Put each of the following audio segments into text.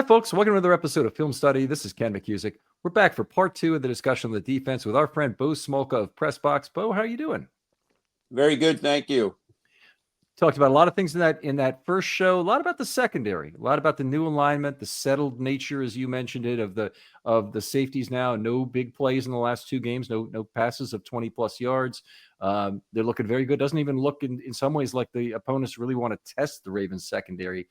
folks. Welcome to another episode of Film Study. This is Ken McCusick. We're back for part 2 of the discussion of the defense with our friend Bo Smolka of PressBox. Bo, how are you doing? Very good, thank you. Talked about a lot of things in that first show. A lot about the secondary. A lot about the new alignment, the settled nature, as you mentioned it, of the safeties now. No big plays in the last 2 games. No passes of 20-plus yards. They're looking very good. Doesn't even look in some ways like the opponents really want to test the Ravens secondary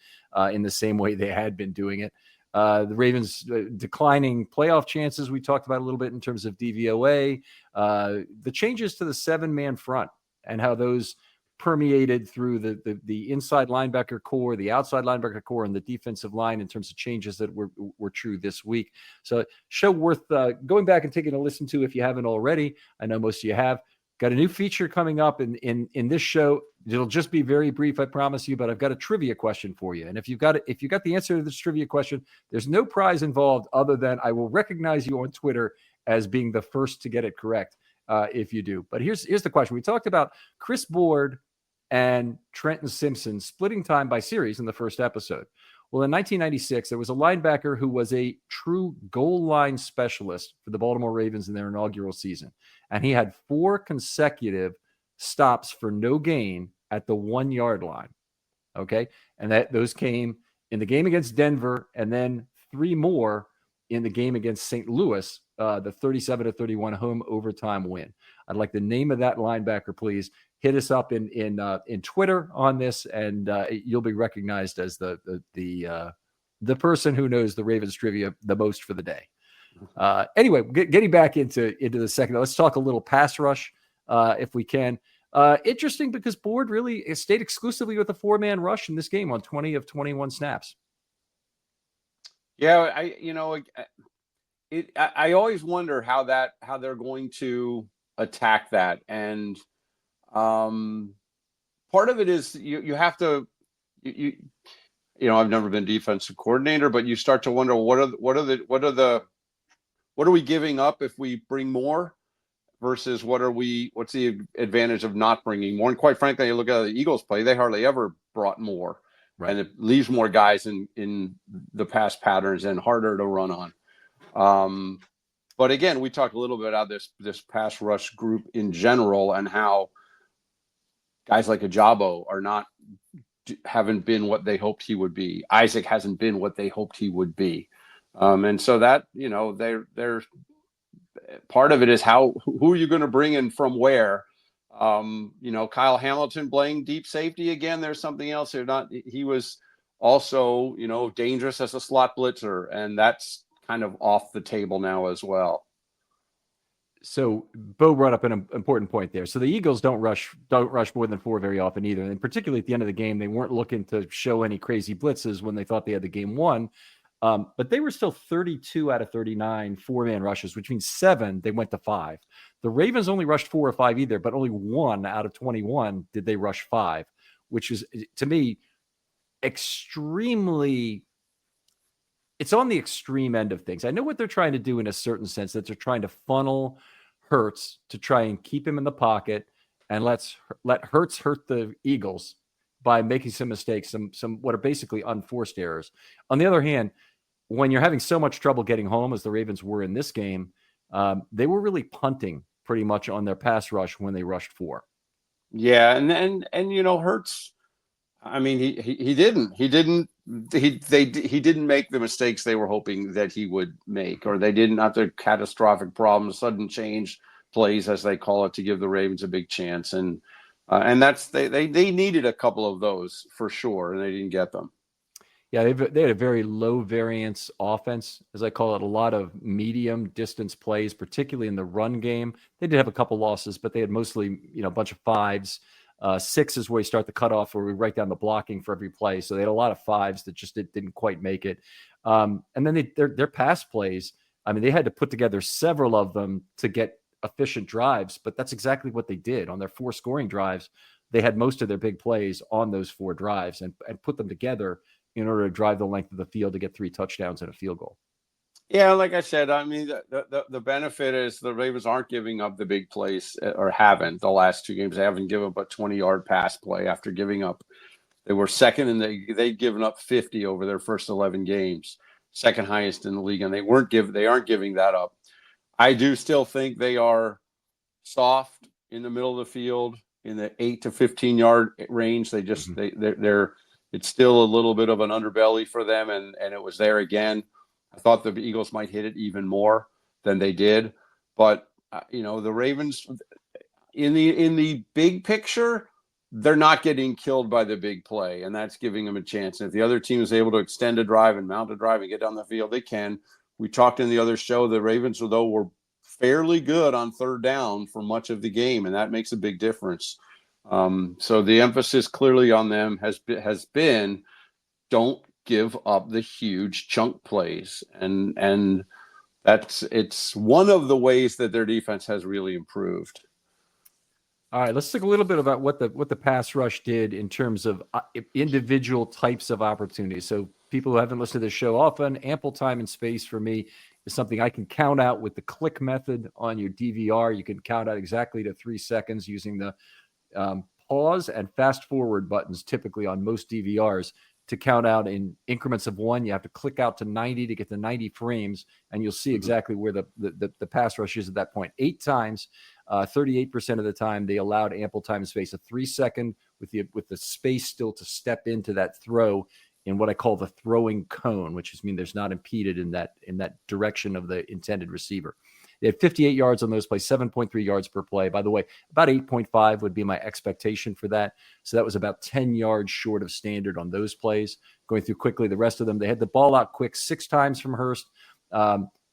in the same way they had been doing it. The Ravens declining playoff chances we talked about a little bit in terms of DVOA. The changes to the 7-man front and how those permeated through the inside linebacker core, the outside linebacker core, and the defensive line in terms of changes that were true this week. So show worth going back and taking a listen to if you haven't already. I know most of you have. Got a new feature coming up in this show. It'll just be very brief, I promise you, but I've got a trivia question for you. And if you got the answer to this trivia question, there's no prize involved other than I will recognize you on Twitter as being the first to get it correct if you do. But here's the question. We talked about Chris Board and Trenton Simpson splitting time by series in the first episode. Well, in 1996, there was a linebacker who was a true goal line specialist for the Baltimore Ravens in their inaugural season. And he had 4 consecutive stops for no gain at the 1-yard line. Okay. And those came in the game against Denver and then 3 more in the game against St. Louis, the 37-31 home overtime win. I'd like the name of that linebacker, please. Hit us up in Twitter on this, and you'll be recognized as the person who knows the Ravens trivia the most for the day. Anyway, getting back into the second, let's talk a little pass rush if we can. Interesting because Board really stayed exclusively with a 4-man rush in this game on 20 of 21 snaps. Yeah, I always wonder how they're going to attack that, and part of it is you have to I've never been defensive coordinator, but you start to wonder what are we giving up if we bring more versus what's the advantage of not bringing more? And quite frankly, you look at the Eagles play, they hardly ever brought more. Right. And it leaves more guys in the pass patterns and harder to run on. But again, we talked a little bit about this pass rush group in general and how guys like Ajabo haven't been what they hoped he would be. Isaac hasn't been what they hoped he would be. And so that, they're part of it is who are you going to bring in from where? Kyle Hamilton playing deep safety again. There's something else here. He was also, dangerous as a slot blitzer, and that's kind of off the table now as well. So Bo brought up an important point there. So the Eagles don't rush more than 4 very often either. And particularly at the end of the game, they weren't looking to show any crazy blitzes when they thought they had the game won. But they were still 32 out of 39 4-man rushes, which means 7, they went to 5. The Ravens only rushed 4 or 5 either, but only 1 out of 21 did they rush 5, which is, to me, extremely... It's on the extreme end of things. I know what they're trying to do in a certain sense, that they're trying to funnel Hurts to try and keep him in the pocket and let Hurts hurt the Eagles by making some mistakes, some what are basically unforced errors. On the other hand, when you're having so much trouble getting home as the Ravens were in this game, they were really punting pretty much on their pass rush when they rushed 4. Yeah, and Hurts, I mean, he didn't make the mistakes they were hoping that he would make, or they didn't have the catastrophic problems, sudden change plays, as they call it, to give the Ravens a big chance. And that's they needed a couple of those for sure, and they didn't get them. Yeah, they had a very low variance offense, as I call it, a lot of medium distance plays, particularly in the run game. They did have a couple losses, but they had mostly, a bunch of 5s. 6 is where we start the cutoff, where we write down the blocking for every play. So they had a lot of 5s that just didn't quite make it. And then their pass plays, I mean, they had to put together several of them to get efficient drives, but that's exactly what they did on their 4 scoring drives. They had most of their big plays on those 4 drives and put them together in order to drive the length of the field to get 3 touchdowns and a field goal. Yeah, like I said, I mean, the benefit is the Ravens aren't giving up the big plays, or haven't the last 2 games. They haven't given up a 20-yard pass play after giving up. They were second, and they'd given up 50 over their first 11 games. second highest in the league, and they aren't giving that up. I do still think they are soft in the middle of the field in the 8 to 15 yard range. They just they're it's still a little bit of an underbelly for them, and it was there again. I thought the Eagles might hit it even more than they did, but the Ravens in the big picture, they're not getting killed by the big play, and that's giving them a chance. And if the other team is able to extend a drive and mount a drive and get down the field, they can. We talked in the other show, the Ravens, though, were fairly good on third down for much of the game, and that makes a big difference. So the emphasis clearly on them has been don't give up the huge chunk plays, and it's one of the ways that their defense has really improved. All right, let's talk a little bit about what the pass rush did in terms of individual types of opportunities. So people who haven't listened to this show often, ample time and space for me is something I can count out with the click method on your DVR. You can count out exactly to 3 seconds using the pause and fast forward buttons typically on most DVRs to count out in increments of 1. You have to click out to 90 to get to 90 frames, and you'll see exactly where the pass rush is at that point. 8 times, 38% of the time, they allowed ample time and space. A 3 second with the space still to step into that throw in what I call the throwing cone, which means there's not impeded in that direction of the intended receiver. They had 58 yards on those plays, 7.3 yards per play. By the way, about 8.5 would be my expectation for that. So that was about 10 yards short of standard on those plays. Going through quickly, the rest of them, they had the ball out quick 6 times from Hurst.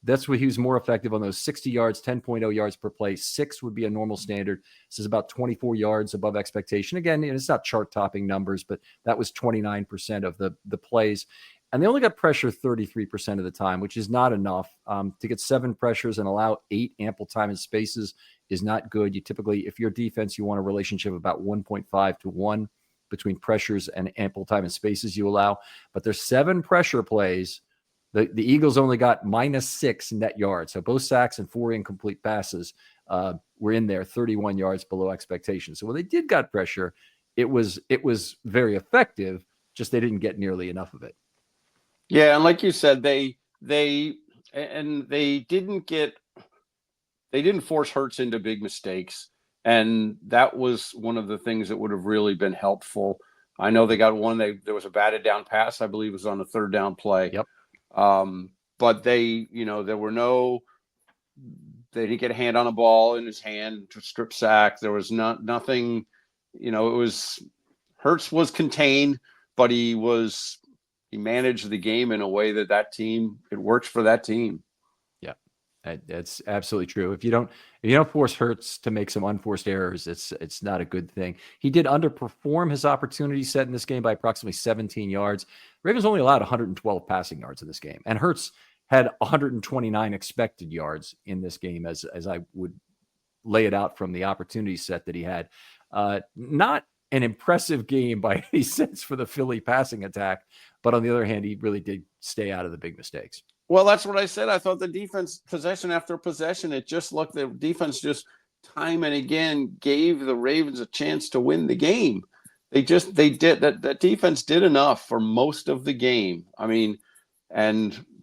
That's where he was more effective on those 60 yards, 10.0 yards per play. 6 would be a normal standard. This is about 24 yards above expectation. Again, it's not chart-topping numbers, but that was 29% of the plays. And they only got pressure 33% of the time, which is not enough. To get 7 pressures and allow 8 ample time and spaces is not good. You typically, if you're defense, you want a relationship about 1.5 to 1 between pressures and ample time and spaces you allow. But there's 7 pressure plays. The Eagles only got -6 net yards. So both sacks and 4 incomplete passes were in there, 31 yards below expectation. So when they did got pressure, it was very effective, just they didn't get nearly enough of it. Yeah, and like you said, they didn't force Hurts into big mistakes, and that was one of the things that would have really been helpful. I know they got one. There was a batted down pass, I believe, it was on a third down play. Yep. But they didn't get a hand on a ball in his hand to strip sack. There was nothing. It was Hurts was contained, but he managed the game in a way that team, it works for that team. Yeah, that's absolutely true. If you don't force Hurts to make some unforced errors, it's not a good thing. He did underperform his opportunity set in this game by approximately 17 yards. Ravens only allowed 112 passing yards in this game, and Hurts had 129 expected yards in this game, as I would lay it out from the opportunity set that he had. Not an impressive game by any sense for the Philly passing attack, but on the other hand, he really did stay out of the big mistakes. Well, that's what I said. I thought the defense, possession after possession, it just looked, the defense just time and again gave the Ravens a chance to win the game. They did that defense did enough for most of the game. I mean,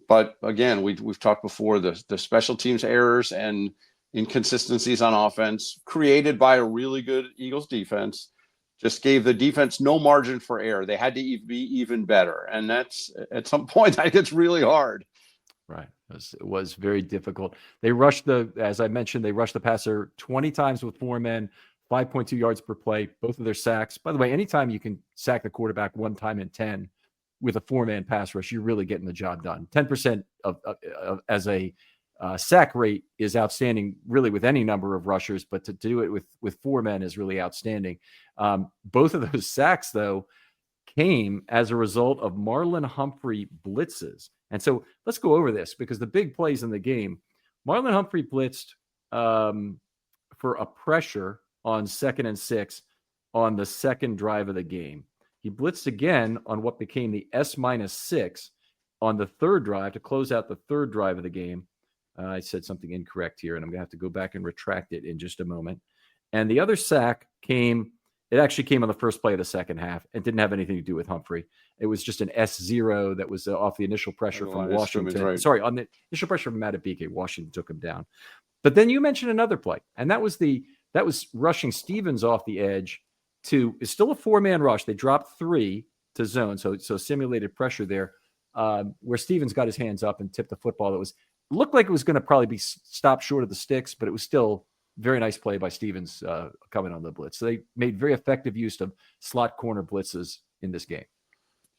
but again, we've talked before, the special teams errors and inconsistencies on offense created by a really good Eagles defense just gave the defense no margin for error. They had to be even better. And that's, at some point, that gets really hard. Right. It was very difficult. They rushed as I mentioned, they rushed the passer 20 times with 4 men, 5.2 yards per play, both of their sacks. By the way, anytime you can sack the quarterback 1 time in 10 with a 4-man pass rush, you're really getting the job done. 10% of as a sack rate is outstanding, really, with any number of rushers, but to do it with 4 men is really outstanding. Both of those sacks, though, came as a result of Marlon Humphrey blitzes. And so let's go over this, because the big plays in the game, Marlon Humphrey blitzed for a pressure on 2nd and 6 on the second drive of the game. He blitzed again on what became the S-6 on the third drive to close out the third drive of the game. I said something incorrect here, and I'm going to have to go back and retract it in just a moment. And the other sack came It actually came on the first play of the second half. It didn't have anything to do with Humphrey. It was just an S0 that was off the initial pressure from Washington. Right. Sorry, on the initial pressure from Matabike, Washington took him down. But then you mentioned another play, and that was rushing Stevens off the edge to, it's still a 4-man rush. They dropped 3 to zone, so simulated pressure there, where Stevens got his hands up and tipped the football. That looked like it was going to probably be stopped short of the sticks, but it was still very nice play by Stevens coming on the blitz. So they made very effective use of slot corner blitzes in this game.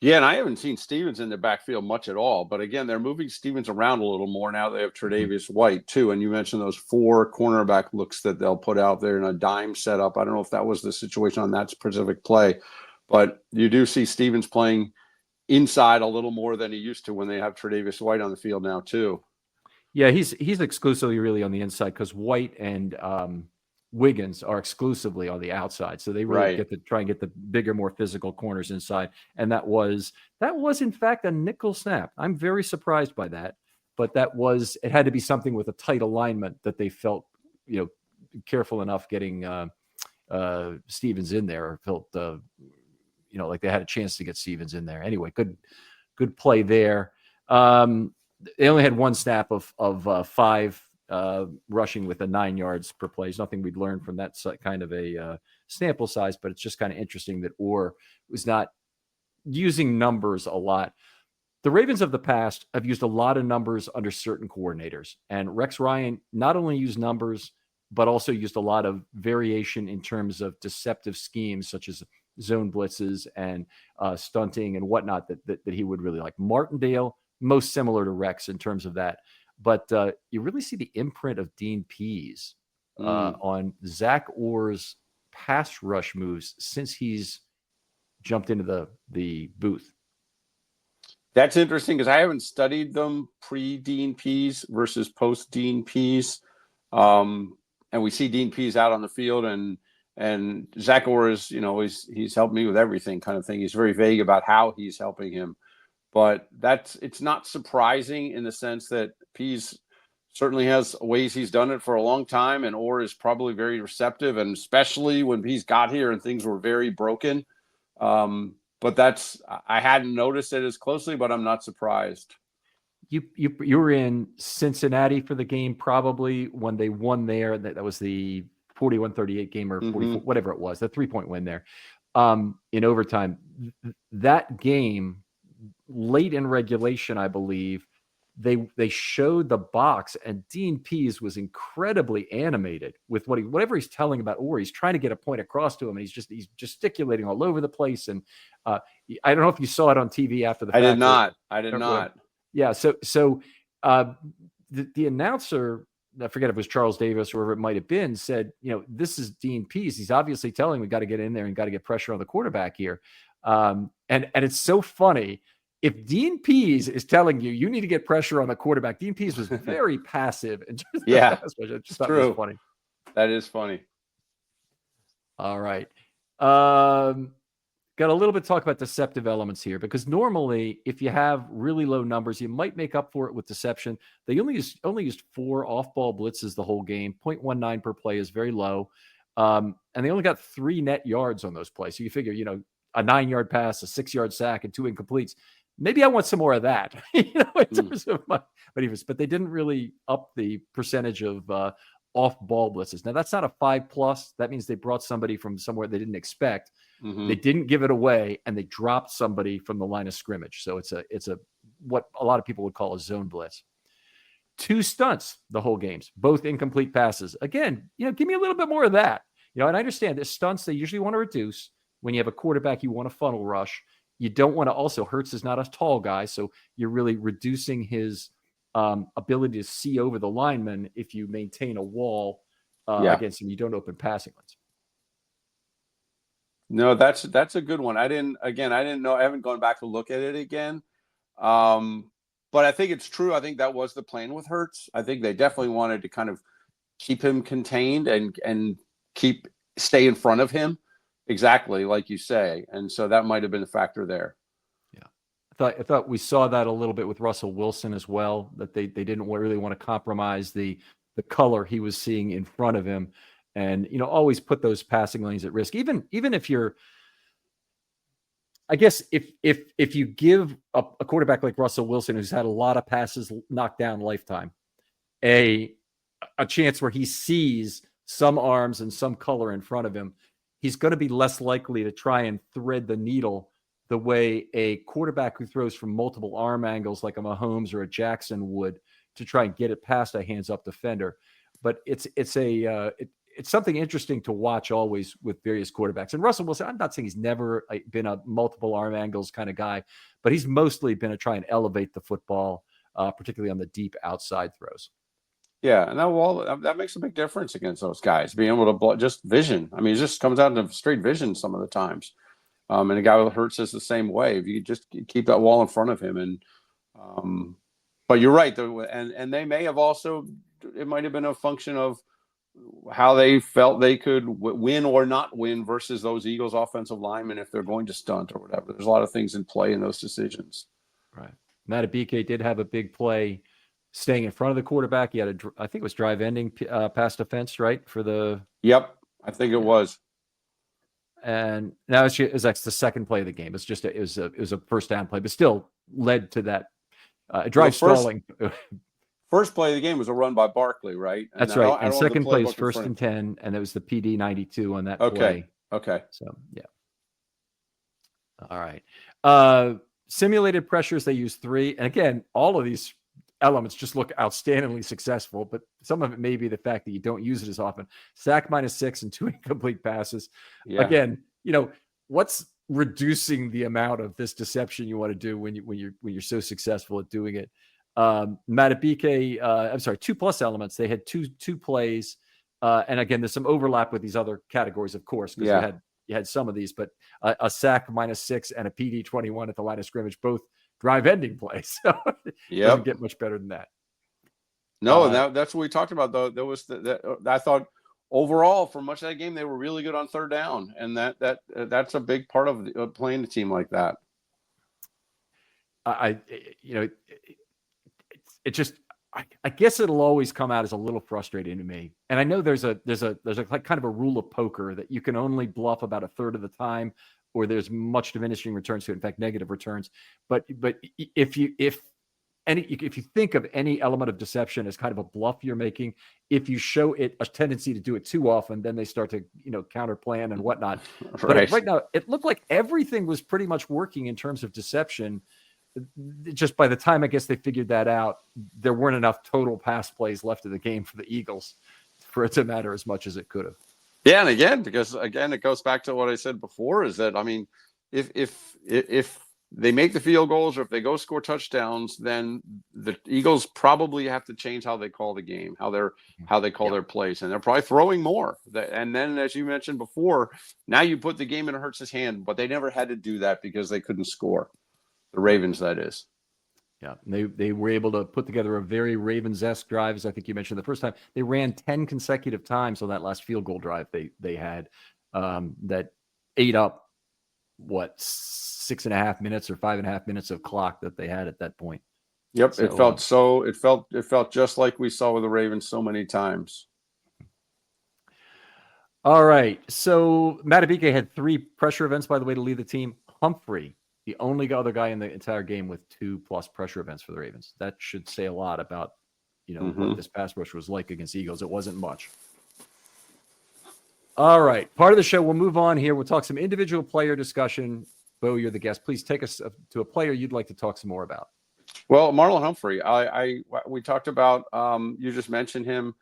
Yeah, and I haven't seen Stevens in the backfield much at all. But again, they're moving Stevens around a little more now. They have Tre'Davious White too, and you mentioned those 4 cornerback looks that they'll put out there in a dime setup. I don't know if that was the situation on that specific play, but you do see Stevens playing inside a little more than he used to when they have Tre'Davious White on the field now too. Yeah, he's exclusively really on the inside because White and Wiggins are exclusively on the outside. So they really get to try and get the bigger, more physical corners inside. And that was in fact a nickel snap. I'm very surprised by that, but it had to be something with a tight alignment that they felt, careful enough getting Stevens in there, or felt, like they had a chance to get Stevens in there. Anyway, good play there. They only had 1 snap of 5 rushing with 9 yards per play. There's nothing we'd learned from that kind of a sample size, but it's just kind of interesting that Orr was not using numbers a lot. The Ravens of the past have used a lot of numbers under certain coordinators, and Rex Ryan not only used numbers, but also used a lot of variation in terms of deceptive schemes, such as zone blitzes and stunting and whatnot that he would really like. Martindale, most similar to Rex in terms of that. But you really see the imprint of Dean Pease on Zach Orr's pass rush moves since he's jumped into the booth. That's interesting because I haven't studied them pre-Dean Pease versus post-Dean Pease. And we see Dean Pease out on the field, and Zach Orr is, he's helped me with everything kind of thing. He's very vague about how he's helping him. But it's not surprising in the sense that Pease certainly has ways he's done it for a long time, and Orr is probably very receptive, and especially when Pease got here and things were very broken. But I hadn't noticed it as closely, but I'm not surprised. You were in Cincinnati for the game probably when they won there. That was the 41-38 game or 44, whatever it was, the 3-point win there in overtime. That game, late in regulation, I believe, they showed the box, and Dean Pease was incredibly animated with whatever he's telling about Orr. He's trying to get a point across to him, and he's gesticulating all over the place. And I don't know if you saw it on TV after the fact. I did not. Yeah. So the announcer, I forget if it was Charles Davis or whoever it might have been, said, this is Dean Pease. He's obviously telling we got to get in there and got to get pressure on the quarterback here. And it's so funny. If Dean Pease is telling you need to get pressure on the quarterback, Dean Pease was very passive. And just I just thought it was funny. That is funny. All right. Got a little bit to talk about deceptive elements here, because normally if you have really low numbers, you might make up for it with deception. They only used 4 off-ball blitzes the whole game. 0.19 per play is very low. And they only got 3 net yards on those plays. So you figure, a 9-yard pass, a 6-yard sack, and 2 incompletes. Maybe I want some more of that, in terms of but they didn't really up the percentage of off-ball blitzes. Now that's not a 5+. That means they brought somebody from somewhere they didn't expect. They didn't give it away, and they dropped somebody from the line of scrimmage. So it's a what a lot of people would call a zone blitz. 2 stunts the whole games, both incomplete passes. Again, give me a little bit more of that. And I understand the stunts they usually want to reduce. When you have a quarterback, you want to funnel rush. You don't want to also, Hurts is not a tall guy, so you're really reducing his ability to see over the lineman if you maintain a wall against him. You don't open passing lanes. No, that's a good one. I didn't know. I haven't gone back to look at it again. But I think it's true. I think that was the plan with Hurts. I think they definitely wanted to kind of keep him contained and stay in front of him. Exactly, like you say. And so that might have been a factor there. Yeah. I thought we saw that a little bit with Russell Wilson as well, that they didn't really want to compromise the color he was seeing in front of him. and always put those passing lanes at risk. Even if you're, I guess if you give a quarterback like Russell Wilson, who's had a lot of passes knocked down lifetime, a chance where he sees some arms and some color in front of him, he's going to be less likely to try and thread the needle the way a quarterback who throws from multiple arm angles like a Mahomes or a Jackson would, to try and get it past a hands-up defender. But it's something interesting to watch always with various quarterbacks. And Russell Wilson, I'm not saying he's never been a multiple arm angles kind of guy, but he's mostly been to try and elevate the football, particularly on the deep outside throws. Yeah, and that makes a big difference against those guys, being able to just vision. I mean, it just comes out to straight vision some of the times. And a guy with Hurts is the same way. If you just keep that wall in front of him, and but you're right, and they may have also, it might have been a function of how they felt they could win or not win versus those Eagles offensive linemen if they're going to stunt or whatever. There's a lot of things in play in those decisions. Right. Madubuike did have a big play staying in front of the quarterback. He had I think it was drive-ending pass defense, right? For the. Yep, I think it was. And now it's the second play of the game. It was a first down play, but still led to that drive stalling. First play of the game was a run by Barkley, right? And that's right. And second play is 1st and 10, and it was the PD 92 on that play. Okay. So yeah. All right. Simulated pressures, they use 3, and again, all of these elements just look outstandingly successful, but some of it may be the fact that you don't use it as often. Sack -6 and 2 incomplete passes. Yeah. Again, what's reducing the amount of this deception you want to do when you're so successful at doing it? Madubuike, 2+ elements. They had two plays, and again, there's some overlap with these other categories, of course, because you had some of these, but a sack -6 and a PD 21 at the line of scrimmage, both drive-ending plays. So it doesn't get much better than that. No, and that's what we talked about, though. There was I thought overall for much of that game they were really good on third down, and that's a big part of playing a team like that. I guess it'll always come out as a little frustrating to me. And I know there's a like kind of a rule of poker that you can only bluff about a third of the time, or there's much diminishing returns to it. In fact, negative returns. But if you think of any element of deception as kind of a bluff you're making, if you show it a tendency to do it too often, then they start to counter plan and whatnot. Right. But right now, it looked like everything was pretty much working in terms of deception. Just by the time I guess they figured that out, there weren't enough total pass plays left of the game for the Eagles for it to matter as much as it could have. Yeah, and again, it goes back to what I said before, is that, I mean, if they make the field goals or if they go score touchdowns, then the Eagles probably have to change how they call the game, how they call their plays, and they're probably throwing more. And then, as you mentioned before, now you put the game in Hurts' hand, but they never had to do that because they couldn't score. The Ravens, that is. Yeah, they were able to put together a very Ravens-esque drive, as I think you mentioned the first time. They ran 10 consecutive times on that last field goal drive they had that ate up, 6.5 minutes or 5.5 minutes of clock that they had at that point. Yep, so, it felt just like we saw with the Ravens so many times. All right, so Madubuike had 3 pressure events, by the way, to lead the team. Humphrey, the only other guy in the entire game with 2+ pressure events for the Ravens. That should say a lot about, what this pass rush was like against Eagles. It wasn't much. All right. Part of the show, we'll move on here. We'll talk some individual player discussion. Bo, you're the guest. Please take us to a player you'd like to talk some more about. Well, Marlon Humphrey, we talked about, you just mentioned him.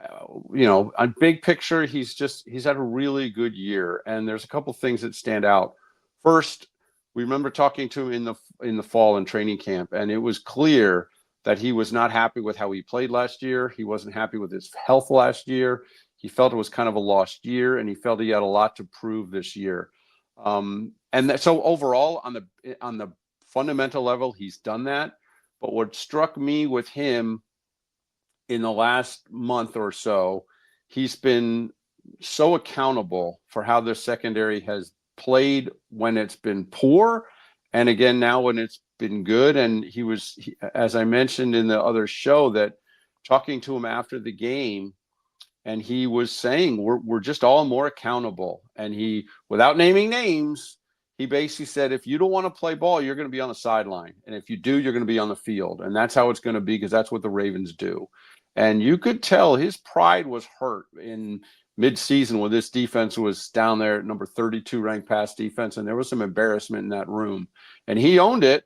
On big picture, he's had a really good year, and there's a couple things that stand out. First, we remember talking to him in the fall in training camp, and it was clear that he was not happy with how he played last year. He wasn't happy with his health last year. He felt it was kind of a lost year, and he felt he had a lot to prove this year. So overall, on the fundamental level, he's done that. But what struck me with him in the last month or so, he's been so accountable for how the secondary has played when it's been poor, and again now when it's been good. And he as I mentioned in the other show, that talking to him after the game, and he was saying we're just all more accountable. And he, without naming names, he basically said, if you don't want to play ball, you're going to be on the sideline, and if you do, you're going to be on the field, and that's how it's going to be, because that's what the Ravens do. And you could tell his pride was hurt in mid-season when this defense was down there at number 32 ranked pass defense, and there was some embarrassment in that room, and he owned it.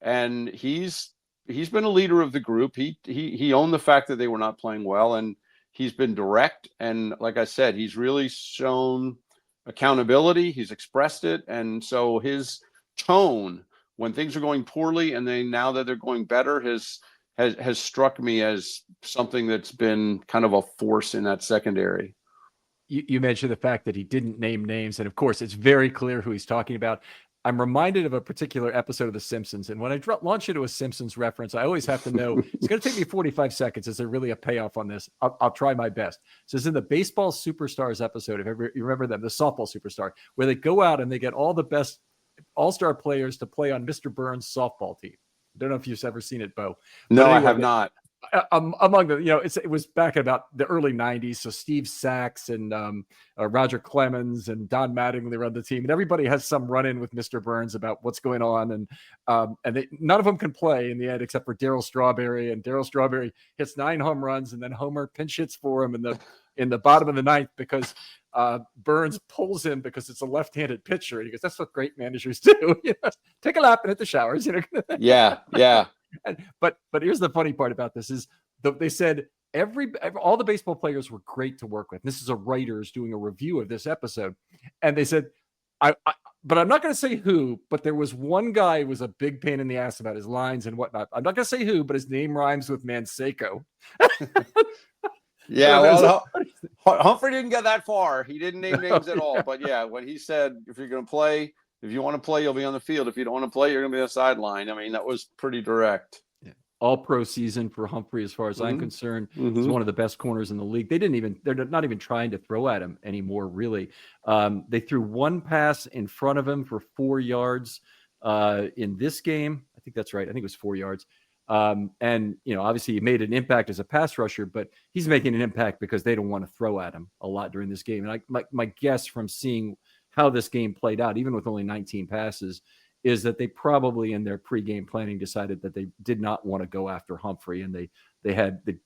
And he's been a leader of the group. He owned the fact that they were not playing well, and he's been direct. And like I said, he's really shown accountability. He's expressed it. And so his tone when things are going poorly, and then now that they're going better, has struck me as something that's been kind of a force in that secondary. You mentioned the fact that he didn't name names, and of course, it's very clear who he's talking about. I'm reminded of a particular episode of The Simpsons, and when I launch into a Simpsons reference, I always have to know it's going to take me 45 seconds. Is there really a payoff on this? I'll try my best. So it's in the Baseball Superstars episode, if you remember them, the softball superstar, where they go out and they get all the best all-star players to play on Mr. Burns' softball team. I don't know if you've ever seen it, Bo. No, anyway, I have not. Among the, it was back in about the early 90s. So Steve Sachs and Roger Clemens and Don Mattingly run the team, and everybody has some run-in with Mr. Burns about what's going on. And none of them can play in the end except for Darryl Strawberry. And Darryl Strawberry hits 9 home runs, and then Homer pinch hits for him in the bottom of the ninth because Burns pulls him because it's a left-handed pitcher. And he goes, "That's what great managers do. Take a lap and hit the showers." Yeah. But here's the funny part about this is they said all the baseball players were great to work with. This is a writers doing a review of this episode, and they said, but I'm not going to say who, but there was one guy who was a big pain in the ass about his lines and whatnot. I'm not going to say who, but his name rhymes with Manseco. Yeah, well, Humphrey didn't get that far. He didn't name names at all. But yeah, when he said, if you're going to play, if you want to play, you'll be on the field. If you don't want to play, you're going to be on the sideline. I mean, that was pretty direct. Yeah. All-pro season for Humphrey, as far as I'm concerned. He's one of the best corners in the league. They're not even trying to throw at him anymore, really. They threw one pass in front of him for 4 yards in this game. I think that's right. I think it was 4 yards. And, obviously he made an impact as a pass rusher, but he's making an impact because they don't want to throw at him a lot during this game. And my guess from seeing how this game played out, even with only 19 passes, is that they probably in their pregame planning decided that they did not want to go after Humphrey, and they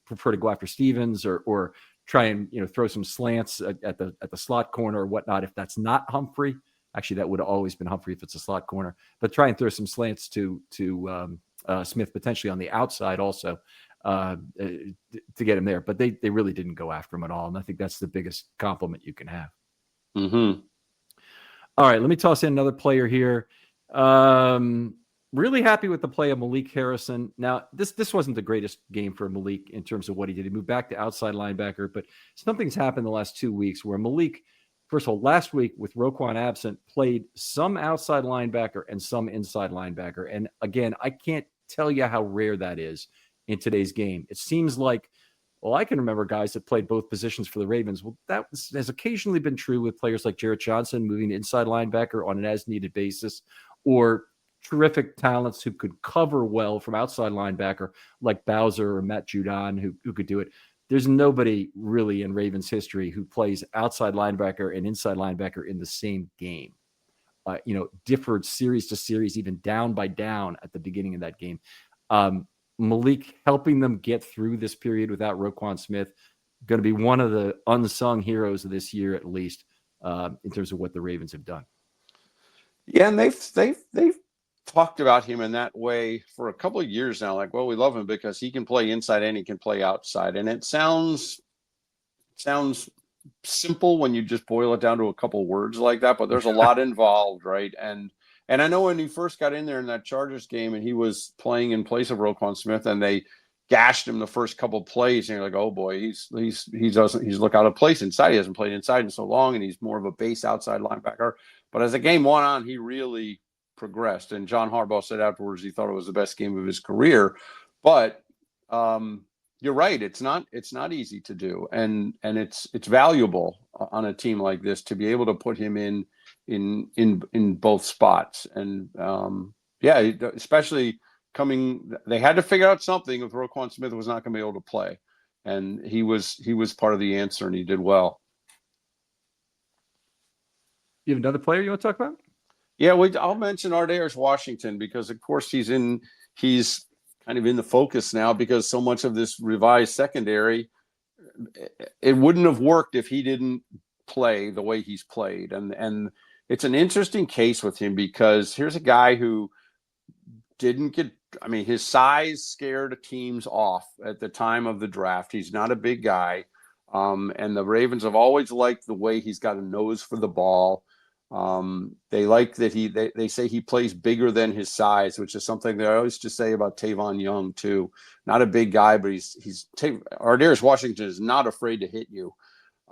prefer to go after Stevens or try and throw some slants at the slot corner or whatnot. If that's not Humphrey, actually that would have always been Humphrey if it's a slot corner, but try and throw some slants to Smith potentially on the outside also to get him there. But they really didn't go after him at all, and I think that's the biggest compliment you can have. All right, let me toss in another player here. Really happy with the play of Malik Harrison. Now, this wasn't the greatest game for Malik in terms of what he did. He moved back to outside linebacker, but something's happened the last 2 weeks where Malik, first of all, last week with Roquan absent, played some outside linebacker and some inside linebacker. And again, I can't tell you how rare that is in today's game. It seems like, well, I can remember guys that played both positions for the Ravens. Well, that has occasionally been true with players like Jarrett Johnson moving to inside linebacker on an as-needed basis, or terrific talents who could cover well from outside linebacker like Bowser or Matt Judon who could do it. There's nobody really in Ravens history who plays outside linebacker and inside linebacker in the same game. Differed series to series, even down by down at the beginning of that game. Malik helping them get through this period without Roquan Smith, going to be one of the unsung heroes of this year, at least in terms of what the Ravens have done. Yeah, and they've talked about him in that way for a couple of years now. Like, well, we love him because he can play inside and he can play outside, and it sounds simple when you just boil it down to a couple words like that, but there's a lot involved, right? And I know when he first got in there in that Chargers game and he was playing in place of Roquan Smith and they gashed him the first couple of plays, and you're like, oh boy, he's look out of place inside. He hasn't played inside in so long, and he's more of a base outside linebacker. But as the game went on, he really progressed. And John Harbaugh said afterwards he thought it was the best game of his career. But you're right, it's not easy to do, and it's valuable on a team like this to be able to put him in both spots. And especially they had to figure out something if Roquan Smith was not going to be able to play. and he was part of the answer, and he did well. You have another player you want to talk about? Yeah, I'll mention Ar'Darius Washington because, of course, he's kind of in the focus now because so much of this revised secondary, it wouldn't have worked if he didn't play the way he's played. And it's an interesting case with him because here's a guy who didn't get, I mean, his size scared teams off at the time of the draft. He's not a big guy. And the Ravens have always liked the way he's got a nose for the ball. They like that they say he plays bigger than his size, which is something they always just say about Tavon Young too. Not a big guy, but Ar'Darius Washington is not afraid to hit you.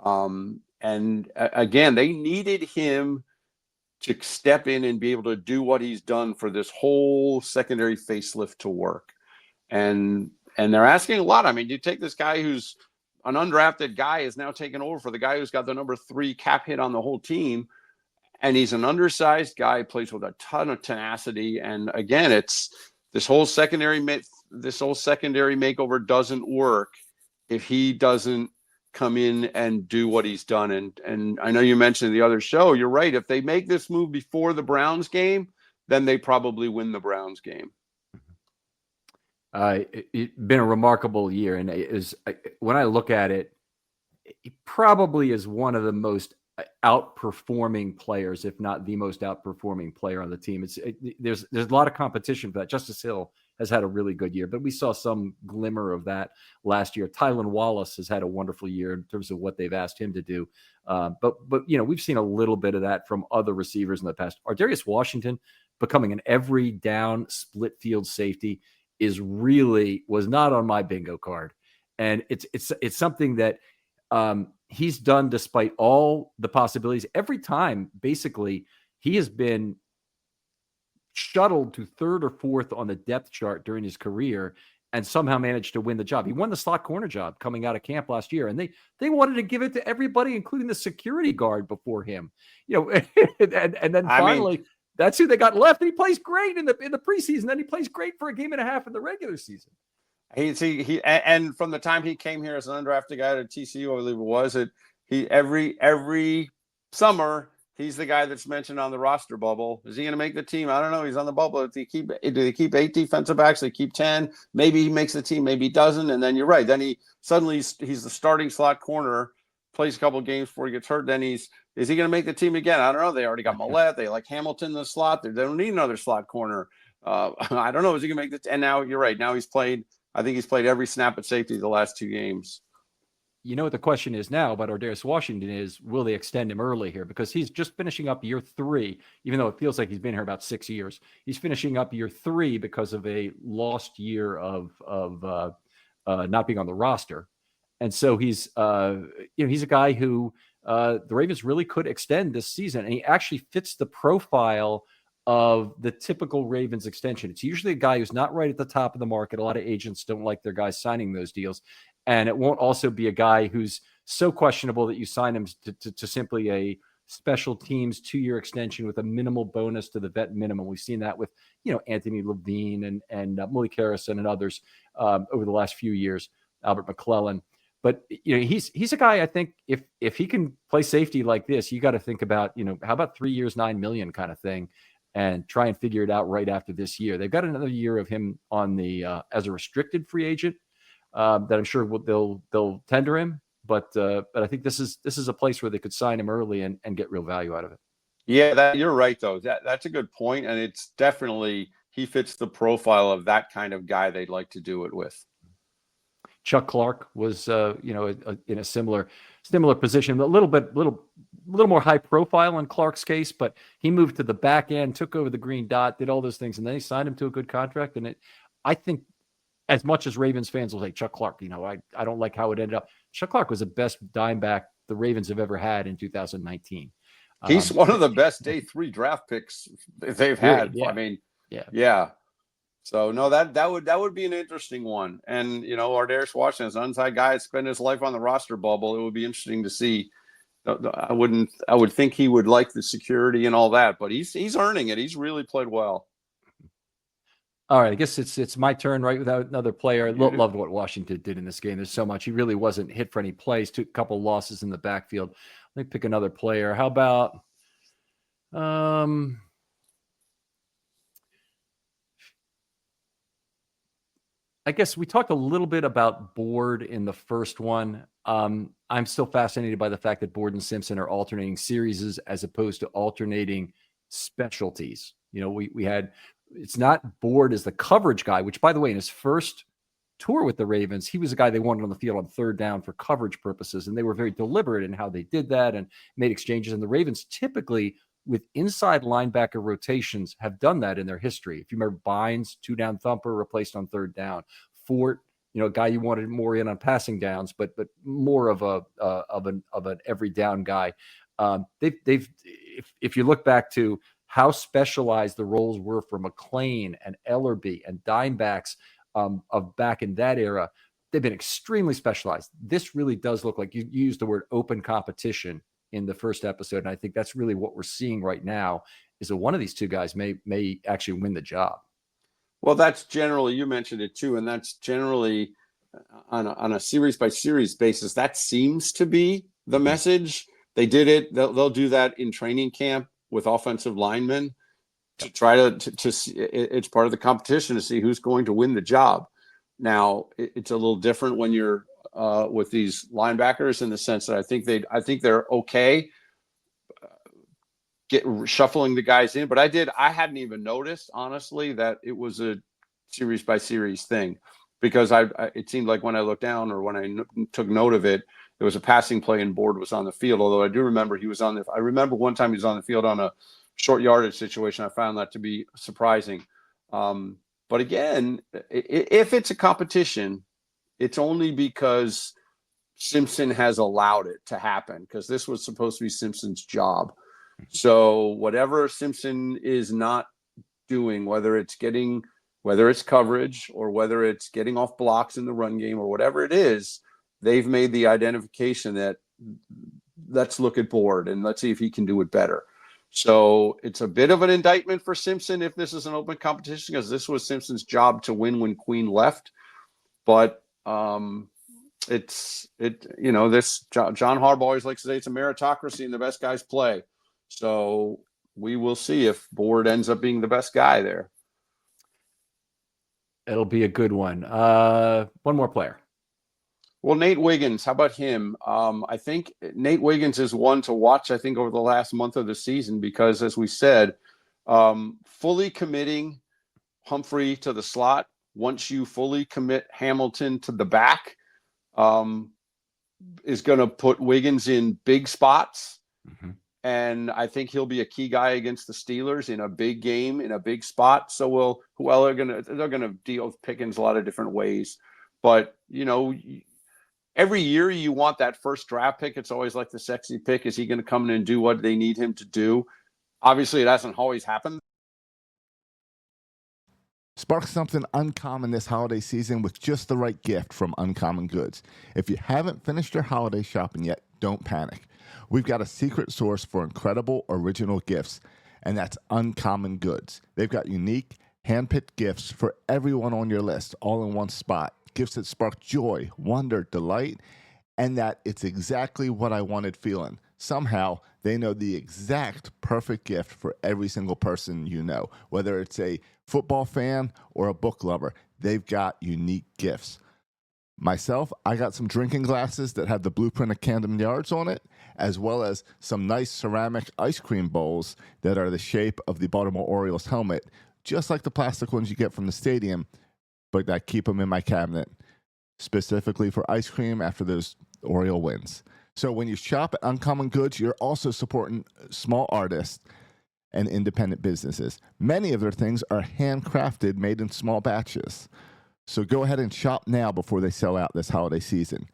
And again, they needed him to step in and be able to do what he's done for this whole secondary facelift to work. And they're asking a lot. I mean, you take this guy who's an undrafted guy is now taking over for the guy who's got the number 3 cap hit on the whole team. And he's an undersized guy, plays with a ton of tenacity. And again, it's this whole secondary makeover doesn't work if he doesn't come in and do what he's done. And I know you mentioned the other show. You're right. If they make this move before the Browns game, then they probably win the Browns game. It's been a remarkable year, and when I look at it, he probably is one of the most outperforming players, if not the most outperforming player on the team. There's a lot of competition for that. Justice Hill has had a really good year, but we saw some glimmer of that last year. Tylan Wallace has had a wonderful year in terms of what they've asked him to do. But we've seen a little bit of that from other receivers in the past. Ar'Darius Washington becoming an every down split field safety was not on my bingo card. And it's something that he's done despite all the possibilities. Every time, basically, he has been shuttled to 3rd or 4th on the depth chart during his career and somehow managed to win the job. He won the slot corner job coming out of camp last year, and they wanted to give it to everybody, including the security guard before him. And then finally, that's who they got left. And he plays great in the preseason. Then he plays great for a game and a half in the regular season. And from the time he came here as an undrafted guy to TCU, I believe it was, every summer he's the guy that's mentioned on the roster bubble. Is he going to make the team? I don't know. He's on the bubble. Do they keep 8 defensive backs? They keep 10. Maybe he makes the team. Maybe he doesn't. And then you're right. Then he's the starting slot corner. Plays a couple of games before he gets hurt. Then is he going to make the team again? I don't know. They already got Millette. They like Hamilton in the slot. They don't need another slot corner. I don't know. Is he going to make the? And now you're right. Now I think he's played every snap at safety the last 2 games. You know what the question is now about Ar'Darius Washington is, will they extend him early here? Because he's just finishing up year 3, even though it feels like he's been here about 6 years. He's finishing up year 3 because of a lost year of not being on the roster. And so he's a guy who the Ravens really could extend this season. And he actually fits the profile of the typical Ravens extension. It's usually a guy who's not right at the top of the market. A lot of agents don't like their guys signing those deals. And it won't also be a guy who's so questionable that you sign him to simply a special teams 2-year extension with a minimal bonus to the vet minimum. We've seen that with, Anthony Levine and Malik Harrison and others over the last few years, Albert McClellan. But he's a guy, I think, if he can play safety like this, you got to think about, how about 3 years, $9 million kind of thing, and try and figure it out right after this year. They've got another year of him on the as a restricted free agent that I'm sure they'll tender him. But I think this is a place where they could sign him early and get real value out of it. Yeah, you're right though. That's a good point, and it's definitely he fits the profile of that kind of guy they'd like to do it with. Chuck Clark was, in a similar position, a little more high profile in Clark's case, but he moved to the back end, took over the green dot, did all those things, and then he signed him to a good contract. And I think, as much as Ravens fans will say Chuck Clark, I don't like how it ended up. Chuck Clark was the best dime back the Ravens have ever had in 2019. He's one of the best day 3 draft picks they've had. Yeah. I mean, yeah. So no, that would be an interesting one. And Ar'Darius Washington is an unsigned guy that spent his life on the roster bubble. It would be interesting to see. I would think he would like the security and all that, but he's earning it. He's really played well. All right, I guess it's my turn, right? Without another player, You do. loved what Washington did in this game. There's so much. He really wasn't hit for any plays. Took a couple losses in the backfield. Let me pick another player. How about I guess we talked a little bit about Board in the first one. I'm still fascinated by the fact that Board and Simpson are alternating series as opposed to alternating specialties. You know, we had, it's not Board as the coverage guy, which, by the way, in his first tour with the Ravens, he was a guy they wanted on the field on third down for coverage purposes, and they were very deliberate in how they did that and made exchanges. And the Ravens typically, with inside linebacker rotations, have done that in their history. If you remember, Bynes, 2-down thumper, replaced on third down. Fort, a guy you wanted more in on passing downs, but more of an every down guy. They've if you look back to how specialized the roles were for McClain and Ellerbe and Dimebacks of back in that era, they've been extremely specialized. This really does look like, you used the word open competition in the first episode, and I think that's really what we're seeing right now, is that one of these two guys may actually win the job. Well, that's generally, you mentioned it too, and that's generally on a series by series basis. That seems to be the message. They did it. They'll do that in training camp with offensive linemen to try to see. It's part of the competition to see who's going to win the job. Now, it's a little different when you're with these linebackers, in the sense that I think they're okay shuffling the guys in, but I hadn't even noticed, honestly, that it was a series by series thing, because it seemed like when I looked down, or when I took note of it, it was a passing play and Board was on the field. Although I do remember I remember one time he was on the field on a short yardage situation. I found that to be surprising. But again, if it's a competition, it's only because Simpson has allowed it to happen, because this was supposed to be Simpson's job. So whatever Simpson is not doing, whether it's coverage, or whether it's getting off blocks in the run game, or whatever it is, they've made the identification that let's look at Board and let's see if he can do it better. So it's a bit of an indictment for Simpson if this is an open competition, because this was Simpson's job to win when Queen left. But this John Harbaugh always likes to say it's a meritocracy and the best guys play. So we will see if Board ends up being the best guy there. It'll be a good one. One more player. Well, Nate Wiggins, how about him? I think Nate Wiggins is one to watch, I think, over the last month of the season, because, as we said, fully committing Humphrey to the slot, once you fully commit Hamilton to the back, is going to put Wiggins in big spots. Mm-hmm. And I think he'll be a key guy against the Steelers in a big game, in a big spot. So they're going to deal with Pickens a lot of different ways. But, every year you want that first draft pick. It's always like the sexy pick. Is he going to come in and do what they need him to do? Obviously, it hasn't always happened. Spark something uncommon this holiday season with just the right gift from Uncommon Goods. If you haven't finished your holiday shopping yet, don't panic. We've got a secret source for incredible original gifts, and that's Uncommon Goods. They've got unique, hand-picked gifts for everyone on your list, all in one spot. Gifts that spark joy, wonder, delight, and that it's exactly what I wanted feeling. Somehow, they know the exact perfect gift for every single person you know. Whether it's a football fan or a book lover, they've got unique gifts. Myself, I got some drinking glasses that have the blueprint of Camden Yards on it, as well as some nice ceramic ice cream bowls that are the shape of the Baltimore Orioles helmet, just like the plastic ones you get from the stadium, but I keep them in my cabinet, specifically for ice cream after those Oriole wins. So when you shop at Uncommon Goods, you're also supporting small artists and independent businesses. Many of their things are handcrafted, made in small batches. So go ahead and shop now before they sell out this holiday season.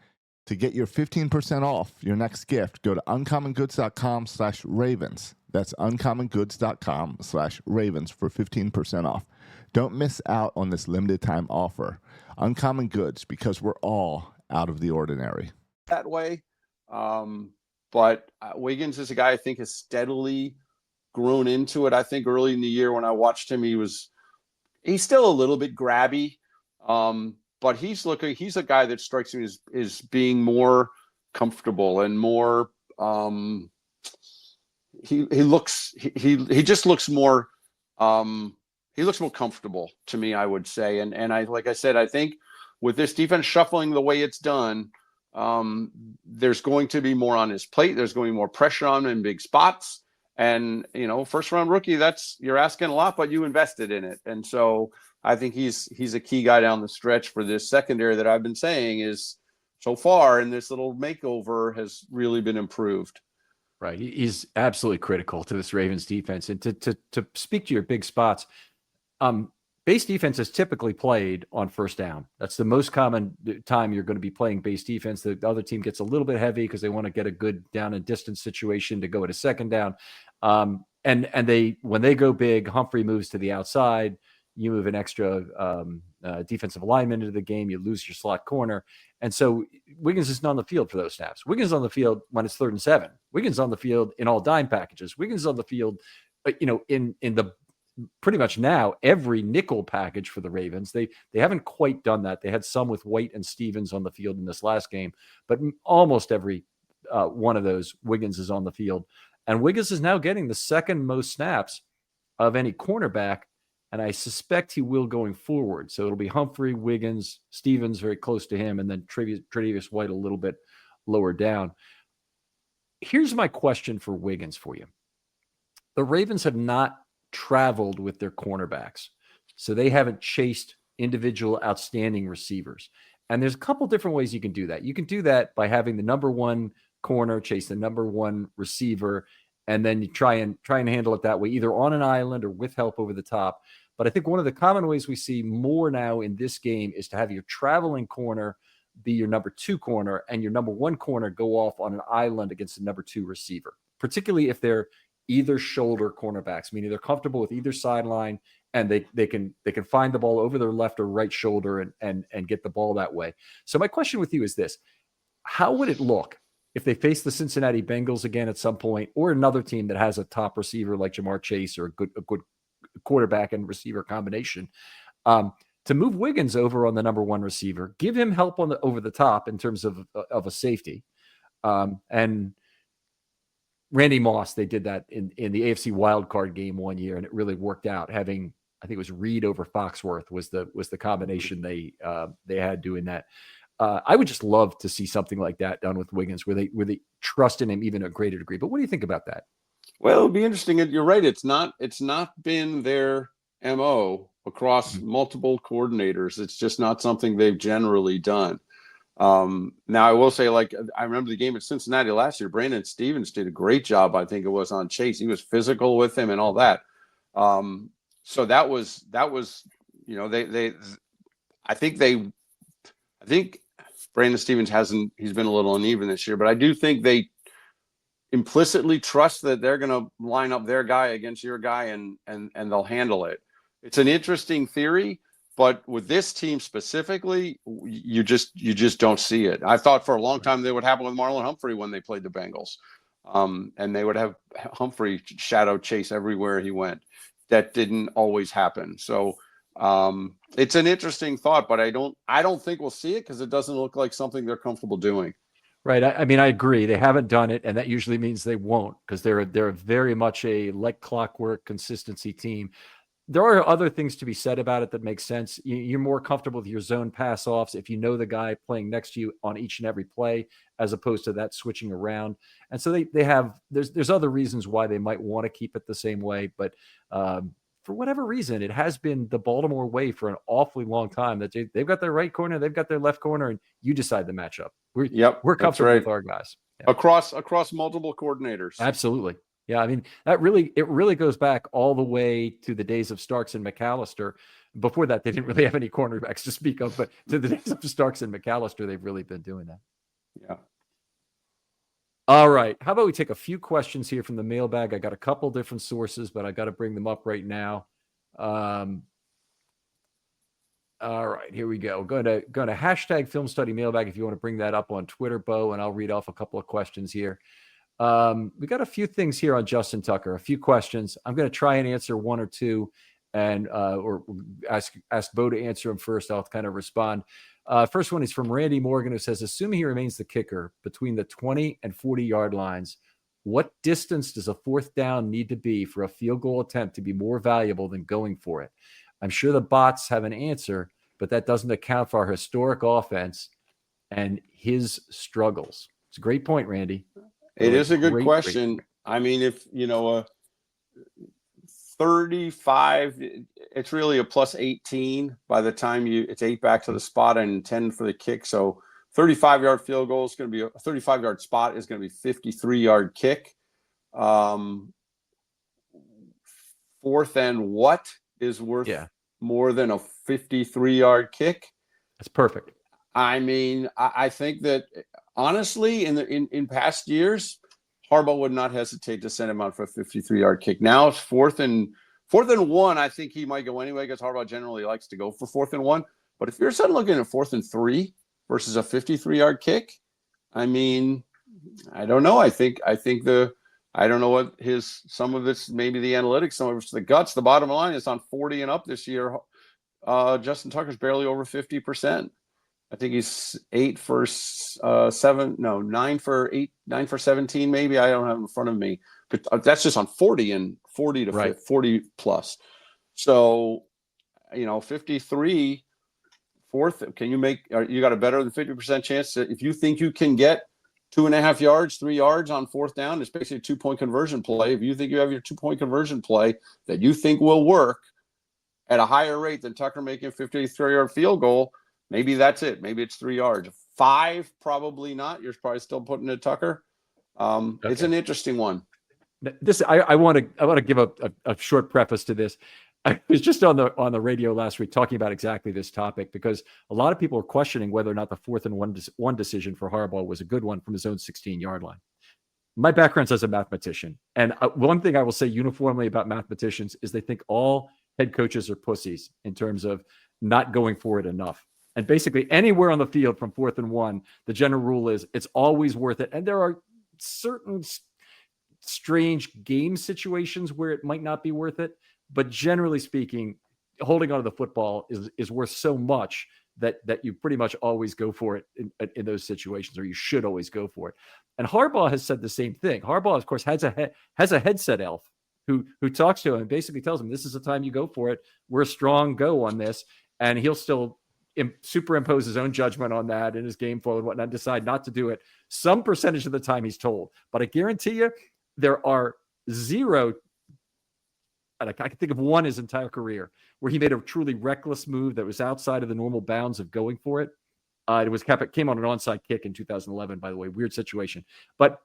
To get your 15% off your next gift, go to uncommongoods.com/ravens. That's uncommongoods.com/ravens for 15% off. Don't miss out on this limited time offer. Uncommon Goods, because we're all out of the ordinary. That way. But Wiggins is a guy I think has steadily grown into it. I think early in the year when I watched him, he was he's still a little bit grabby. But he's a guy that strikes me as being more comfortable and more, he just looks more, he looks more comfortable to me, I would say. And like I said, I think with this defense shuffling the way it's done, there's going to be more on his plate. There's going to be more pressure on him in big spots. And, first round rookie, you're asking a lot, but you invested in it. And so I think he's a key guy down the stretch for this secondary that I've been saying is so far in this little makeover has really been improved. Right. He's absolutely critical to this Ravens defense. And to speak to your big spots, base defense is typically played on first down. That's the most common time you're going to be playing base defense. The other team gets a little bit heavy because they want to get a good down and distance situation to go at a second down. And when they go big, Humphrey moves to the outside. You move an extra defensive lineman into the game. You lose your slot corner. And so Wiggins isn't on the field for those snaps. Wiggins is on the field when it's 3rd and 7. Wiggins is on the field in all dime packages. Wiggins is on the field, in the pretty much now every nickel package for the Ravens. They haven't quite done that. They had some with White and Stevens on the field in this last game, but almost every one of those Wiggins is on the field. And Wiggins is now getting the second most snaps of any cornerback. And I suspect he will going forward. So it'll be Humphrey, Wiggins, Stevens very close to him, and then Tre'Davious White a little bit lower down. Here's my question for Wiggins for you. The Ravens have not traveled with their cornerbacks. So they haven't chased individual outstanding receivers. And there's a couple different ways you can do that. You can do that by having the number one corner chase the number one receiver, and then you try and handle it that way, either on an island or with help over the top. But I think one of the common ways we see more now in this game is to have your traveling corner be your number 2 corner and your number 1 corner go off on an island against the number 2 receiver, particularly if they're either shoulder cornerbacks, meaning they're comfortable with either sideline and they can find the ball over their left or right shoulder and get the ball that way. So my question with you is this: how would it look if they face the Cincinnati Bengals again at some point, or another team that has a top receiver like Jamar Chase or a good quarterback and receiver combination, to move Wiggins over on the number 1 receiver, give him help on over the top in terms of a safety, and Randy Moss, they did that in the AFC wildcard game one year, and it really worked out. Having, I think it was Reed over Foxworth was the combination they had doing that. I would just love to see something like that done with Wiggins, where they trust in him even a greater degree. But what do you think about that? Well, it'll be interesting. You're right. It's not been their MO across multiple coordinators. It's just not something they've generally done. Now I will say, like, I remember the game at Cincinnati last year, Brandon Stevens did a great job. I think it was on Chase. He was physical with him and all that. So that was, I think Brandon Stevens he's been a little uneven this year, but I do think they implicitly trust that they're going to line up their guy against your guy and they'll handle it. It's an interesting theory, but with this team specifically, you just don't see it. I thought for a long time that would happen with Marlon Humphrey when they played the Bengals, and they would have Humphrey shadow chase everywhere he went. That didn't always happen. So it's an interesting thought, but I don't think we'll see it because it doesn't look like something they're comfortable doing. Right. I mean, I agree. They haven't done it, and that usually means they won't, because they're very much a like clockwork consistency team. There are other things to be said about it that make sense. You're more comfortable with your zone pass offs if you know the guy playing next to you on each and every play, as opposed to that switching around. And so they have, there's other reasons why they might want to keep it the same way. But for whatever reason, it has been the Baltimore way for an awfully long time, that they've got their right corner, they've got their left corner, and you decide the matchup. We're comfortable with our guys. Yeah. Across multiple coordinators. Absolutely. Yeah, I mean, it really goes back all the way to the days of Starks and McAllister. Before that, they didn't really have any cornerbacks to speak of, but to the days of Starks and McAllister, they've really been doing that. Yeah. All right. How about we take a few questions here from the mailbag? I got a couple different sources, but I got to bring them up right now. All right, here we go. Going to hashtag Film Study Mailbag if you want to bring that up on Twitter, Bo, and I'll read off a couple of questions here. We got a few things here on Justin Tucker, a few questions. I'm going to try and answer one or two, and or ask Bo to answer them first. I'll kind of respond. First one is from Randy Morgan, who says, assuming he remains the kicker between the 20 and 40-yard lines, what distance does a fourth down need to be for a field goal attempt to be more valuable than going for it? I'm sure the bots have an answer, but that doesn't account for our historic offense and his struggles. It's a great point, Randy. It is a good question. I mean, if, 35, it's really a plus 18 by the time it's 8 back to the spot and 10 for the kick. So 35-yard field goal is going to be a 35-yard spot is going to be 53-yard kick. Fourth and what is worth more than a 53-yard kick? That's perfect. I mean, I think that honestly, in past years, Harbaugh would not hesitate to send him out for a 53-yard kick. Now it's fourth and 1. I think he might go anyway because Harbaugh generally likes to go for 4th and 1. But if you're suddenly looking at 4th and 3 versus a 53-yard kick, I mean, I don't know. I don't know what some of it's maybe the analytics, some of it's the guts. The bottom line is on 40 and up this year. Justin Tucker's barely over 50%. I think he's 9 for 17, maybe. I don't have it in front of me, but that's just on 40 and 40 to 40 plus. So, 53 fourth, can you you got a better than 50% chance that if you think you can get 2.5 yards, 3 yards on 4th down, it's basically a 2-point conversion play. If you think you have your 2-point conversion play that you think will work at a higher rate than Tucker making a 53-yard field goal, maybe that's it. Maybe it's 3 yards. 5, probably not. You're probably still putting it Tucker. It's an interesting one. I want to give a short preface to this. I was just on the radio last week talking about exactly this topic because a lot of people are questioning whether or not the 4th and 1 decision for Harbaugh was a good one from his own 16-yard line. My background's as a mathematician, and one thing I will say uniformly about mathematicians is they think all head coaches are pussies in terms of not going for it enough. And basically anywhere on the field from 4th and 1, the general rule is it's always worth it. And there are certain strange game situations where it might not be worth it. But generally speaking, holding onto the football is worth so much that you pretty much always go for it in those situations, or you should always go for it. And Harbaugh has said the same thing. Harbaugh, of course, has a headset elf who talks to him and basically tells him, this is the time you go for it. We're a strong go on this. And he'll still superimpose his own judgment on that in his game flow and whatnot, decide not to do it some percentage of the time he's told. But I guarantee you, there are zero, and I can think of one his entire career, where he made a truly reckless move that was outside of the normal bounds of going for it. It came on an onside kick in 2011, by the way, weird situation. But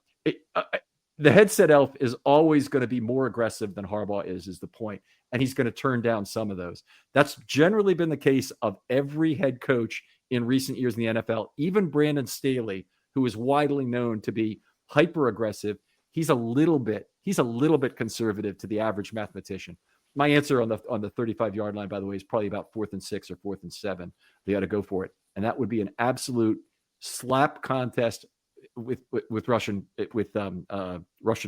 the headset elf is always going to be more aggressive than Harbaugh is the point. And he's going to turn down some of those. That's generally been the case of every head coach in recent years in the NFL, even Brandon Staley, who is widely known to be hyper aggressive. He's a little bit conservative to the average mathematician. My answer on the 35-yard line, by the way, is probably about 4th and 6 or 4th and 7. They ought to go for it. And that would be an absolute slap contest with Russian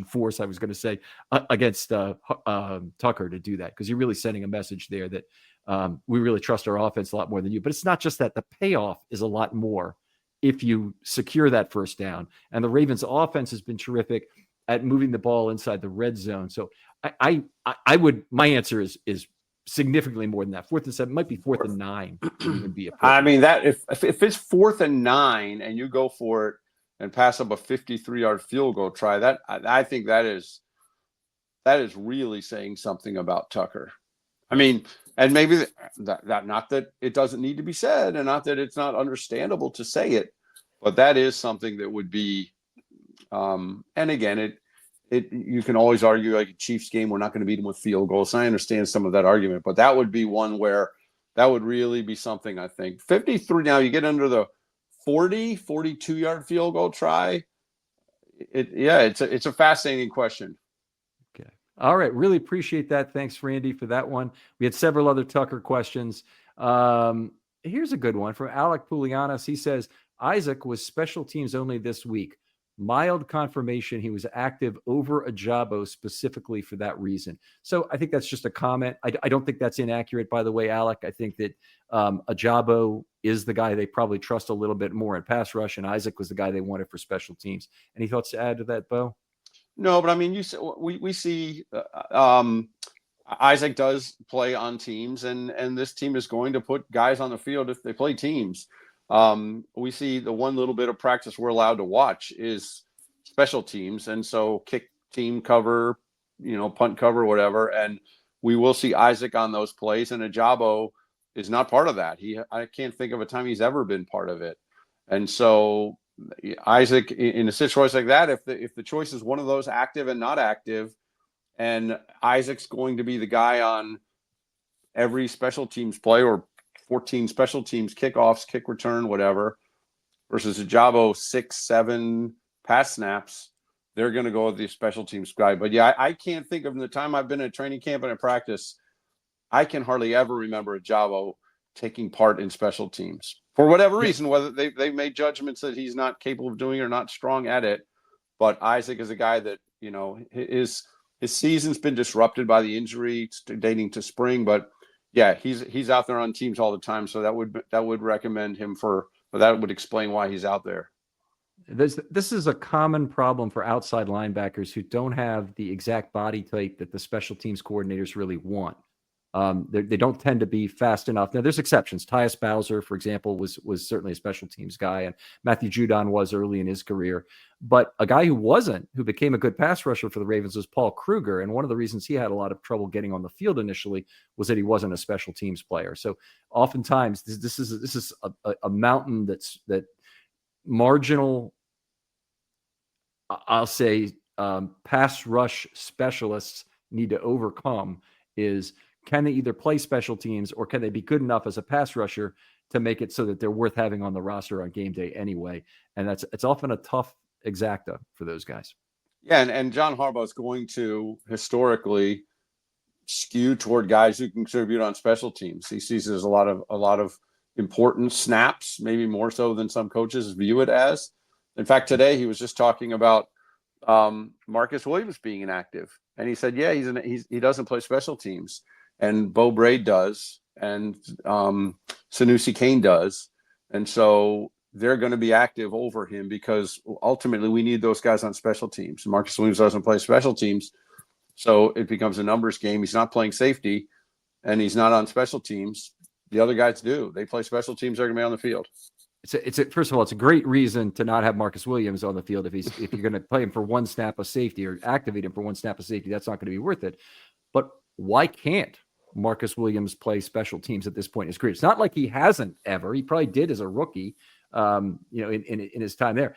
force, I was going to say, against Tucker to do that, because you're really sending a message there that we really trust our offense a lot more than you. But it's not just that. The payoff is a lot more if you secure that first down. And the Ravens' offense has been terrific at moving the ball inside the red zone. So I would, my answer is significantly more than that. 4th and 7 might be 4th and 9 would be. I mean, that if it's 4th and 9 and you go for it and pass up a 53-yard field goal try, that I think that is really saying something about Tucker. I mean, and maybe that not that it doesn't need to be said, and not that it's not understandable to say it, but that is something that would be. And again, you can always argue, like a Chiefs game, we're not going to beat them with field goals. I understand some of that argument, but that would be one where that would really be something. I think 53. Now you get under the 42-yard field goal try. It's a fascinating question. Okay. All right. Really appreciate that. Thanks, Randy, for that one. We had several other Tucker questions. Here's a good one from Alec Poulianos. He says, Isaac was special teams only this week. mild confirmation he was active over Ajabo specifically for that reason. So I think that's just a comment. I don't think that's inaccurate, by the way, Alec. I think that Ajabo is the guy they probably trust a little bit more in pass rush, and Isaac was the guy they wanted for special teams. Any thoughts to add to that, Bo? No, but I mean, we see Isaac does play on teams, and this team is going to put guys on the field if they play teams. We see the one little bit of practice we're allowed to watch is special teams, and so kick team cover, punt cover, whatever, and we will see Isaac on those plays, and Ajabo is not part of that. I can't think of a time he's ever been part of it, and so Isaac in a situation like that, if the choice is one of those active and not active, and Isaac's going to be the guy on every special teams play or 14 special teams, kickoffs, kick return, whatever, versus Ajabo 6-7 pass snaps, they're going to go with the special teams guy. But yeah, I can't think of the time I've been at training camp and at practice, I can hardly ever remember Ajabo taking part in special teams for whatever reason, whether they've made judgments that he's not capable of doing or not strong at it. But Isaac is a guy that, his season's been disrupted by the injury dating to spring, but yeah, he's out there on teams all the time, so that would recommend him that would explain why he's out there. This is a common problem for outside linebackers who don't have the exact body type that the special teams coordinators really want. They don't tend to be fast enough. Now, there's exceptions. Tyus Bowser, for example, was certainly a special teams guy, and Matthew Judon was early in his career. But a guy who became a good pass rusher for the Ravens was Paul Kruger, and one of the reasons he had a lot of trouble getting on the field initially was that he wasn't a special teams player. So oftentimes this is a mountain that marginal, I'll say, pass rush specialists need to overcome is, can they either play special teams or can they be good enough as a pass rusher to make it so that they're worth having on the roster on game day anyway? And it's often a tough exacta for those guys. Yeah, and John Harbaugh is going to historically skew toward guys who contribute on special teams. He sees there's a lot of important snaps, maybe more so than some coaches view it as. In fact, today he was just talking about Marcus Williams being inactive, and he said, yeah, he doesn't play special teams. And Bo Braid does, and Sanusi Kane does. And so they're going to be active over him because ultimately we need those guys on special teams. Marcus Williams doesn't play special teams, so it becomes a numbers game. He's not playing safety, and he's not on special teams. The other guys do. They play special teams, they're going to be on the field. First of all, it's a great reason to not have Marcus Williams on the field. If you're going to play him for one snap of safety or activate him for one snap of safety, that's not going to be worth it. But why can't Marcus Williams play special teams at this point in his career? It's not like he hasn't ever. He probably did as a rookie, in his time there.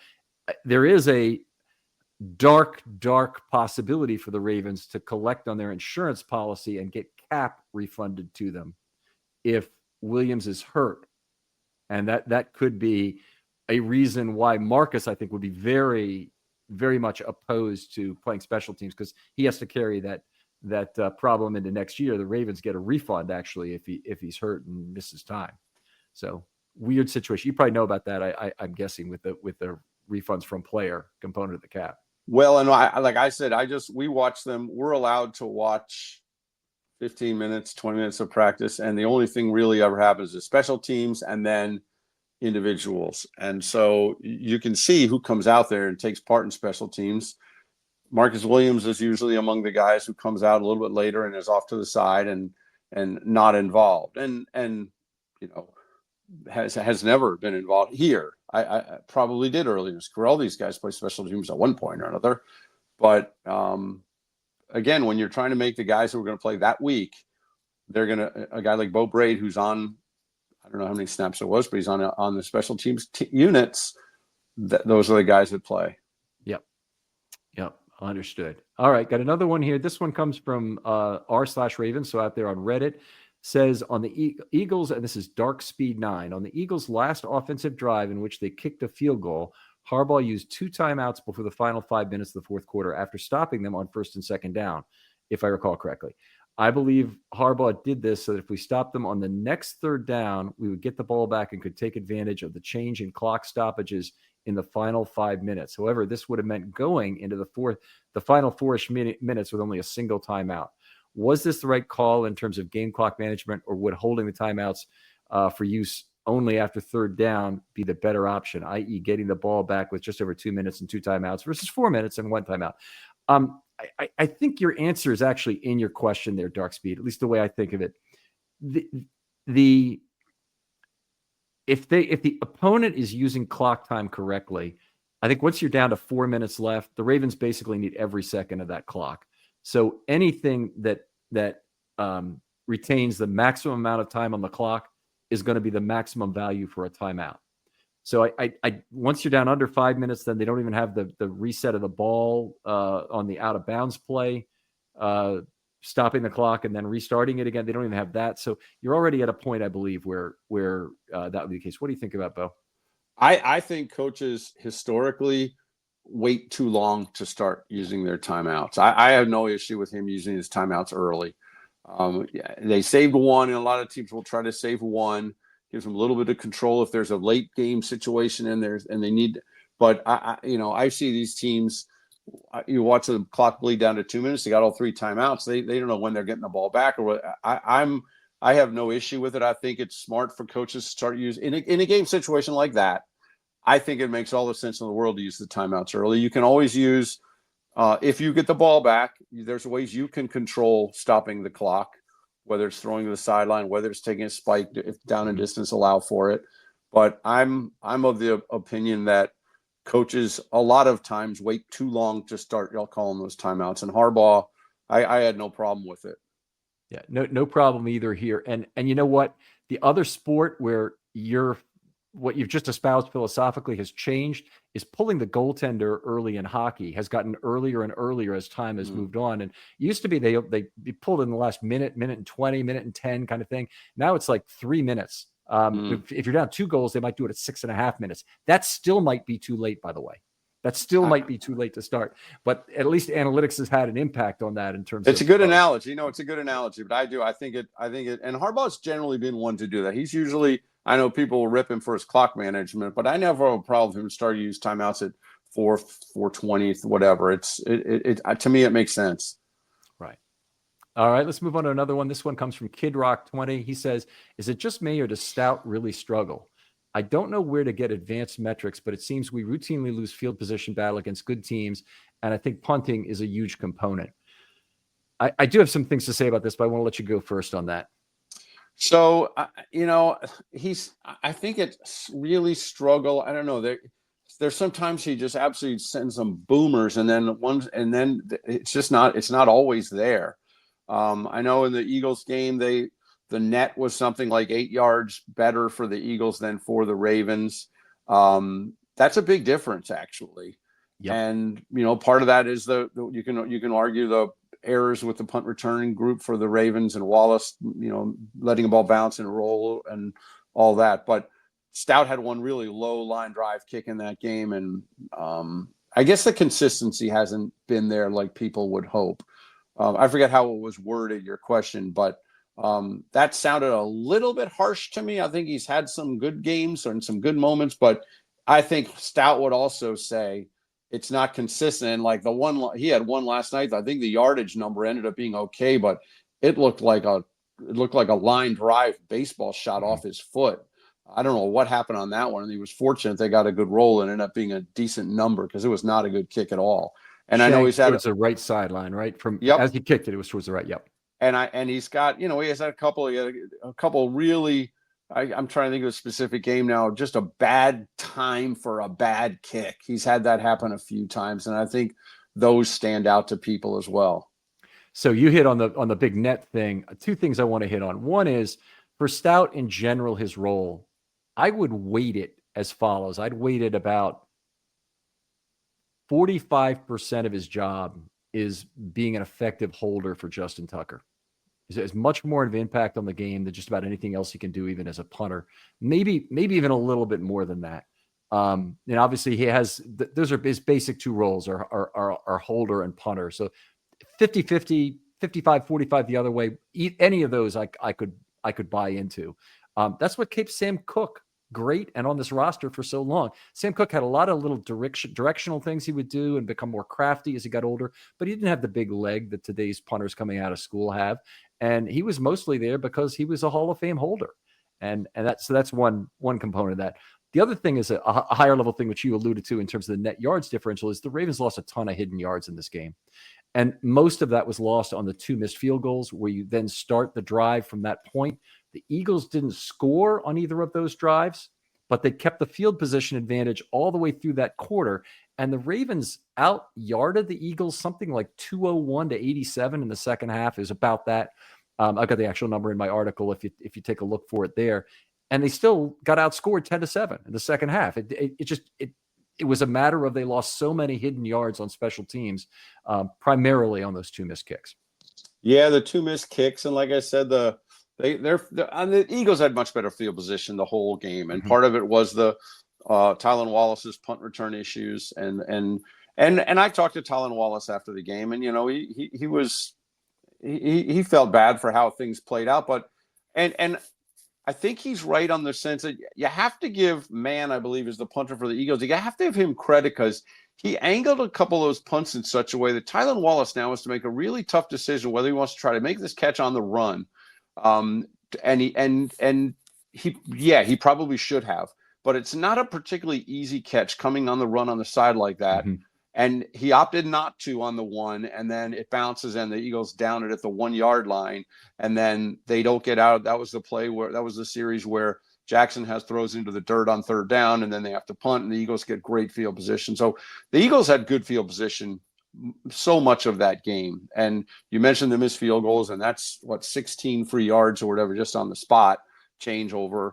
There is a dark possibility for the Ravens to collect on their insurance policy and get cap refunded to them if Williams is hurt. And that could be a reason why Marcus, I think, would be very, very much opposed to playing special teams, because he has to carry that problem into next year. The Ravens get a refund actually if he's hurt and misses time. So weird situation. You probably know about that. I'm guessing with the refunds from player component of the cap. Well, and like I said, we watch them. We're allowed to watch 15 minutes, 20 minutes of practice, and the only thing really ever happens is special teams and then individuals. And so you can see who comes out there and takes part in special teams. Marcus Williams is usually among the guys who comes out a little bit later and is off to the side and not involved, and has never been involved here. I probably did early in his career. All these guys play special teams at one point or another, but again, when you're trying to make the guys who are going to play that week, a guy like Bo Braid, who's on, I don't know how many snaps it was, but he's on the special teams units. Those are the guys that play. Yep. Understood. All right. Got another one here. This one comes from r/Ravens. So out there on Reddit, says on the Eagles, and this is Dark Speed 9, on the Eagles' last offensive drive in which they kicked a field goal, Harbaugh used 2 timeouts before the final 5 minutes of the fourth quarter after stopping them on first and second down, if I recall correctly. I believe Harbaugh did this so that if we stopped them on the next third down, we would get the ball back and could take advantage of the change in clock stoppages in the final 5 minutes. However, this would have meant going into the final 4-ish minutes with only a single timeout. Was this the right call in terms of game clock management, or would holding the timeouts for use only after third down be the better option, i.e. getting the ball back with just over 2 minutes and 2 timeouts versus 4 minutes and 1 timeout? I think your answer is actually in your question there, Dark Speed, at least the way I think of it. If the opponent is using clock time correctly, I think once you're down to 4 minutes left, the Ravens basically need every second of that clock. So anything that retains the maximum amount of time on the clock is going to be the maximum value for a timeout. So I once you're down under 5 minutes, then they don't even have the reset of the ball on the out of bounds play, stopping the clock and then restarting it again. They don't even have that. So you're already at a point, I believe, where that would be the case. What do you think about, Bo? I think coaches historically wait too long to start using their timeouts. I have no issue with him using his timeouts early. They saved one, and a lot of teams will try to save one. Gives them a little bit of control if there's a late game situation and they need. But I see these teams. You watch the clock bleed down to 2 minutes. They got all 3 timeouts. They don't know when they're getting the ball back or what. I have no issue with it. I think it's smart for coaches to start using in a game situation like that. I think it makes all the sense in the world to use the timeouts early. You can always use if you get the ball back. There's ways you can control stopping the clock, whether it's throwing to the sideline, whether it's taking a spike if down and distance allow for it. But I'm of the opinion that coaches a lot of times wait too long to start calling those timeouts. And Harbaugh, I had no problem with it. Yeah, no problem either here. And you know what? The other sport where what you've just espoused philosophically has changed is pulling the goaltender early in hockey has gotten earlier and earlier as time has moved on. And it used to be they pulled in the last minute and 20, minute and 10 kind of thing. Now it's like 3 minutes. If you're down 2 goals, they might do it at 6.5 minutes. That still might be too late, by the way. That still might be too late to start, but at least analytics has had an impact on that in terms of. It's a good analogy. It's a good analogy, but I think it, and Harbaugh's generally been one to do that. He's usually, I know people will rip him for his clock management, but I never have a problem with him starting to use timeouts at 4:20, whatever. To me, it makes sense. Right. All right, let's move on to another one. This one comes from Kid Rock 20. He says, "Is it just me or does Stout really struggle? I don't know where to get advanced metrics, but it seems we routinely lose field position battle against good teams, and I think punting is a huge component." I do have some things to say about this, but I want to let you go first on that. So, I think it's really struggle. I don't know. There's sometimes he just absolutely sends some boomers and then it's not always there. I know in the Eagles game, the net was something like 8 yards better for the Eagles than for the Ravens. That's a big difference, actually. Yep. And, part of that is you can argue the errors with the punt returning group for the Ravens and Wallace, letting a ball bounce and roll and all that. But Stout had one really low line drive kick in that game. And I guess the consistency hasn't been there like people would hope. I forget how it was worded, your question, but that sounded a little bit harsh to me. I think he's had some good games and some good moments, but I think Stout would also say it's not consistent. And like he had one last night. I think the yardage number ended up being okay, but it looked like a line drive baseball shot off his foot. I don't know what happened on that one. And he was fortunate they got a good roll and ended up being a decent number because it was not a good kick at all. And I know he's had towards the right sideline, right? As he kicked it, it was towards the right. Yep. And he's got, he has had a couple really, I'm trying to think of a specific game now, just a bad time for a bad kick. He's had that happen a few times. And I think those stand out to people as well. So you hit on the big net thing. 2 things I want to hit on. One is for Stout in general, his role, I would weight it as follows. I'd weight it about 45% of his job is being an effective holder for Justin Tucker. It's much more of an impact on the game than just about anything else he can do, even as a punter. Maybe even a little bit more than that. And obviously he has, those are his basic 2 roles are holder and punter. So 50-50, 55-45 the other way. Any of those I could buy into. That's what keeps Sam Cook great and on this roster for so long. Sam Cook had a lot of little directional things he would do and become more crafty as he got older, but he didn't have the big leg that today's punters coming out of school have. And he was mostly there because he was a Hall of Fame holder. And that's one component of that. The other thing is a higher level thing, which you alluded to in terms of the net yards differential, is the Ravens lost a ton of hidden yards in this game. And most of that was lost on the 2 missed field goals, where you then start the drive from that point. The Eagles didn't score on either of those drives, but they kept the field position advantage all the way through that quarter. And the Ravens out-yarded the Eagles something like 201 to 87 in the second half. It was about that. I've got the actual number in my article if you take a look for it there. And they still got outscored 10-7 in the second half. It was a matter of they lost so many hidden yards on special teams, primarily on those 2 missed kicks. Yeah, the 2 missed kicks, and like I said, the Eagles had much better field position the whole game, and part of it was the Tylan Wallace's punt return issues, and I talked to Tylan Wallace after the game, and he felt bad for how things played out, but and I think he's right on the sense that you have to give Mann, I believe, is the punter for the Eagles. You have to give him credit because he angled a couple of those punts in such a way that Tylan Wallace now has to make a really tough decision whether he wants to try to make this catch on the run. And he probably should have, but it's not a particularly easy catch coming on the run on the side like that. Mm-hmm. And he opted not to on the one, and then it bounces and the Eagles down it at the 1 yard line, and then they don't get out. That was the series where Jackson throws into the dirt on 3rd down, and then they have to punt, and the Eagles get great field position. So the Eagles had good field position so much of that game. And you mentioned the missed field goals, and that's 16 free yards or whatever, just on the spot changeover,